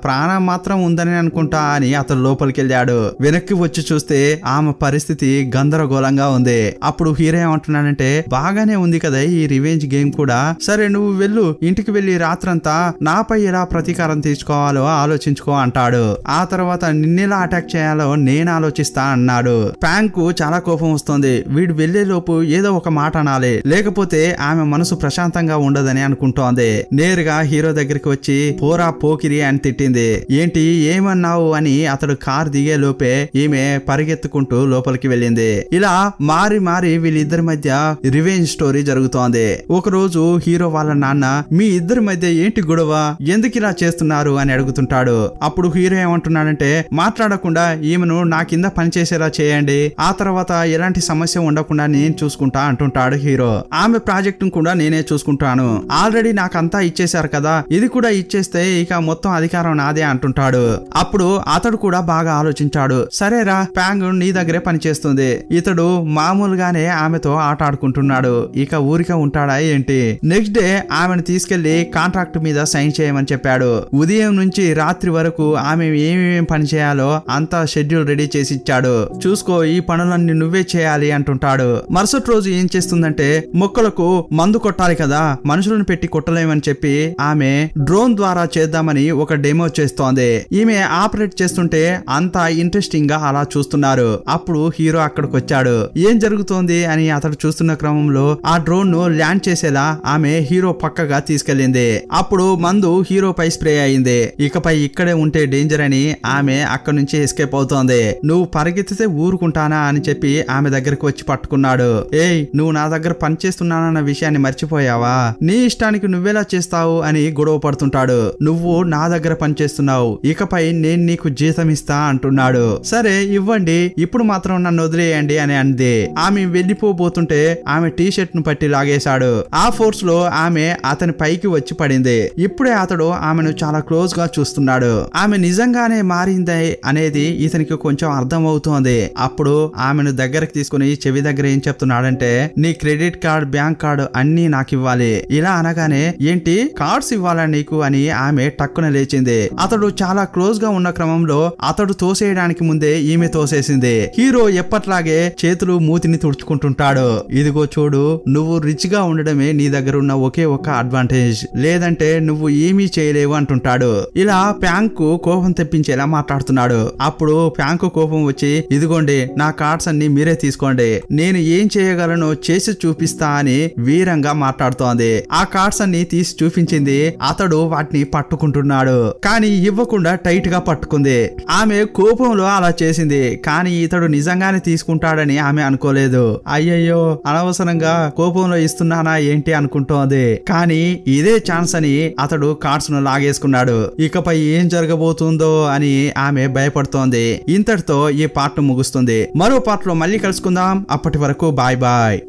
S1: ప్రాణం మాత్రం ఉందని అనుకుంటా అని అతడు లోపలికి వెళ్ళాడు. వెనక్కి వచ్చి చూస్తే ఆమె పరిస్థితి గందరగోళంగా ఉంది. అప్పుడు హీరో ఏమంటున్నాడంటే బాగానే ఉంది కదా ఈ రివెంజ్ గేమ్ కూడా, సరే నువ్వు వెళ్ళు, ఇంటికి వెళ్లి రాత్రంతా నాపై ఎలా ప్రతీకారం తీసుకోవాలో ఆలోచించుకో అంటాడు. ఆ తర్వాత నిన్నెలా అటాక్ చేయాలో నేను ఆలోచిస్తా అన్నాడు. ప్యాంక్ కు చాలా కోపం వస్తుంది. వీడు వెళ్లే లోపు ఏదో ఒక మాట అనాలి, లేకపోతే ఆమె మనసు ప్రశాంతంగా ఉండదని అనుకుంటోంది. నేరుగా హీరో దగ్గరికి వచ్చి పోరా పోకిరి అని తిట్టింది. ఏంటి ఏమన్నావు అని అతడు కార్ దిగే లోపే ఈమె పరిగెత్తుకుంటూ లోపలికి వెళ్ళింది. ఇలా మారి మారి వీళ్ళిద్దరి మధ్య రివెంజ్ స్టోరీ జరుగుతోంది. ఒక రోజు హీరో వాళ్ళ నాన్న మీ ఇద్దరి మధ్య ఏంటి గొడవ, ఎందుకు ఇలా చేస్తున్నారు అని అడుగుతుంటాడు. అప్పుడు హీరో ఏమంటున్నాడంటే మాట్లాడకుండా ఈమెను నా కింద పనిచేసేలా చేయండి, ఆ తర్వాత ఎలాంటి సమస్య ఉండకుండా నేను చూసుకుంటా అంటుంటాడు హీరో. ఆమె ప్రాజెక్ట్ కూడా నేనే చూసుకుంటాను, ఆల్రెడీ నాకంతా ఇచ్చేశారు కదా, ఇది కూడా ఇచ్చేస్తే ఇక మొత్తం అధికారం నాదే అంటుంటాడు. అప్పుడు అతడు కూడా బాగా ఆలోచించాడు. సరేరా ప్యాంగ్ నీ దగ్గరే పనిచేస్తుంది, ఇతడు మామూలుగానే ఆమెతో ఆట ఆడుకుంటున్నాడు, ఇక ఊరికే ఉంటాడా ఏంటి. నెక్స్ట్ డే ఆమెను తీసుకెళ్లి కాంట్రాక్ట్ మీద సైన్ చేయమని చెప్పాడు. ఉదయం నుంచి రాత్రి వరకు ఆమె ఏమేమి పని చేయాలో అంతా షెడ్యూల్ రెడీ చేసి ఇచ్చాడు. చూసుకో ఈ పనులన్నీ నువ్వే చేయాలి అంటుంటాడు. మరుసటి రోజు ఏం చేస్తుందంటే మొక్కలకు మందు కొట్టాలి కదా, మనుషులను పెట్టి కొట్టలేమని చెప్పి ఆమె డ్రోన్ ద్వారా చేద్దామని ఒక డెమో చేస్తోంది. ఈమె ఆపరేట్ చేస్తుంటే అంతా ఇంట్రెస్టింగ్ గా అలా చూస్తున్నారు. అప్పుడు హీరో అక్కడికి వచ్చాడు. ఏం జరుగుతోంది అని అతడు చూస్తున్న క్రమంలో ఆ డ్రోన్ ను ల్యాండ్ చేసేలా ఆమె హీరో పక్కగా తీసుకెళ్లింది. అప్పుడు మందు హీరో పై స్ప్రే అయింది. ఇకపై ఇక్కడే ఉంటే డేంజర్ అని ఆమె అక్కడి నుంచి ఎస్కేప్ అవుతోంది. నువ్వు పరిగెత్తితే ఊరుకుంటానా అని చెప్పి ఆమె దగ్గరకు వచ్చి పట్టుకున్నాడు. ఏయ్ నువ్వు నా దగ్గర పని చేస్తున్నానన్న విషయాన్ని మర్చిపోయావా, నీ ఇష్టానికి నువ్వెలా చేస్తావు అని గొడవ పడుతుంటాడు. నువ్వు నా దగ్గర పని చేస్తున్నావు, ఇకపై నేను నీకు జీతం జీతం ఇస్తా అంటున్నాడు. సరే ఇవ్వండి, ఇప్పుడు మాత్రం నన్ను వదిలేయండి అని అంది. ఆమె వెళ్ళిపోబోతుంటే ఆమె టీ షర్ట్ ను పట్టి లాగేశాడు. ఆ ఫోర్స్ లో ఆమె అతని పైకి వచ్చి పడింది. ఇప్పుడే అతడు ఆమెను చాలా క్లోజ్ గా చూస్తున్నాడు. ఆమె నిజంగానే మారింది అనేది ఇతనికి కొంచెం అర్థం అవుతోంది. అప్పుడు ఆమెను దగ్గరకు తీసుకుని చెవి దగ్గర ఏం చెప్తున్నాడంటే, నీ క్రెడిట్ కార్డ్, బ్యాంక్ కార్డు అన్ని నాకు ఇవ్వాలి. ఇలా అనగానే, ఏంటి కార్డ్స్ ఇవ్వాలా నీకు అని ఆమె టక్కున లేచింది. అతడు చాలా క్లోజ్ గా ఉన్న క్రమంలో అతడు తోసేయడానికి ముందే ఈమె తోసేసింది. హీరో ఎప్పట్లాగే చేతులు మూతిని తుడుచుకుంటుంటాడు. ఇదిగో చూడు, నువ్వు రిచ్ గా ఉండడమే నీ దగ్గర ఉన్న ఒకే ఒక్క అడ్వాంటేజ్, లేదంటే నువ్వు ఏమీ చేయలేవు అంటుంటాడు. ఇలా ప్యాంకు కోపం తెప్పించేలా మాట్లాడుతున్నాడు. అప్పుడు ప్యాంకు కోపం వచ్చి, ఇదిగోండి నా కార్డ్స్ అన్ని మీరే తీసుకోండి, నేను ఏం చేయగలను చేసి చూపిస్తా అని వీరంగా మాట్లాడుతోంది. ఆ కార్డ్స్ అన్ని తీసి చూపించింది. అతడు వాటిని పట్టుకుంటున్నాడు, కానీ ఇవ్వకుండా టైట్ గా పట్టుకుంది. ఆమె కోపంలో అలా చేసింది, కానీ ఇతడు నిజంగానే తీసుకుంటాడని ఆమె అనుకోలేదు. అయ్యయ్యో, అనవసరంగా కోపంలో ఇస్తున్నానా ఏంటి అనుకుంటోంది. కానీ ఇదే ఛాన్స్ అని అతడు కార్డ్స్ ను లాగేసుకున్నాడు. ఇకపై ఏం జరగబోతుందో అని ఆమె భయపడుతోంది. ఇంతటితో ఈ పార్ట్ ముగుస్తుంది. మరో పార్ట్ లో మళ్ళీ కలుసుకుందాం. అప్పటి వరకు బాయ్ బాయ్.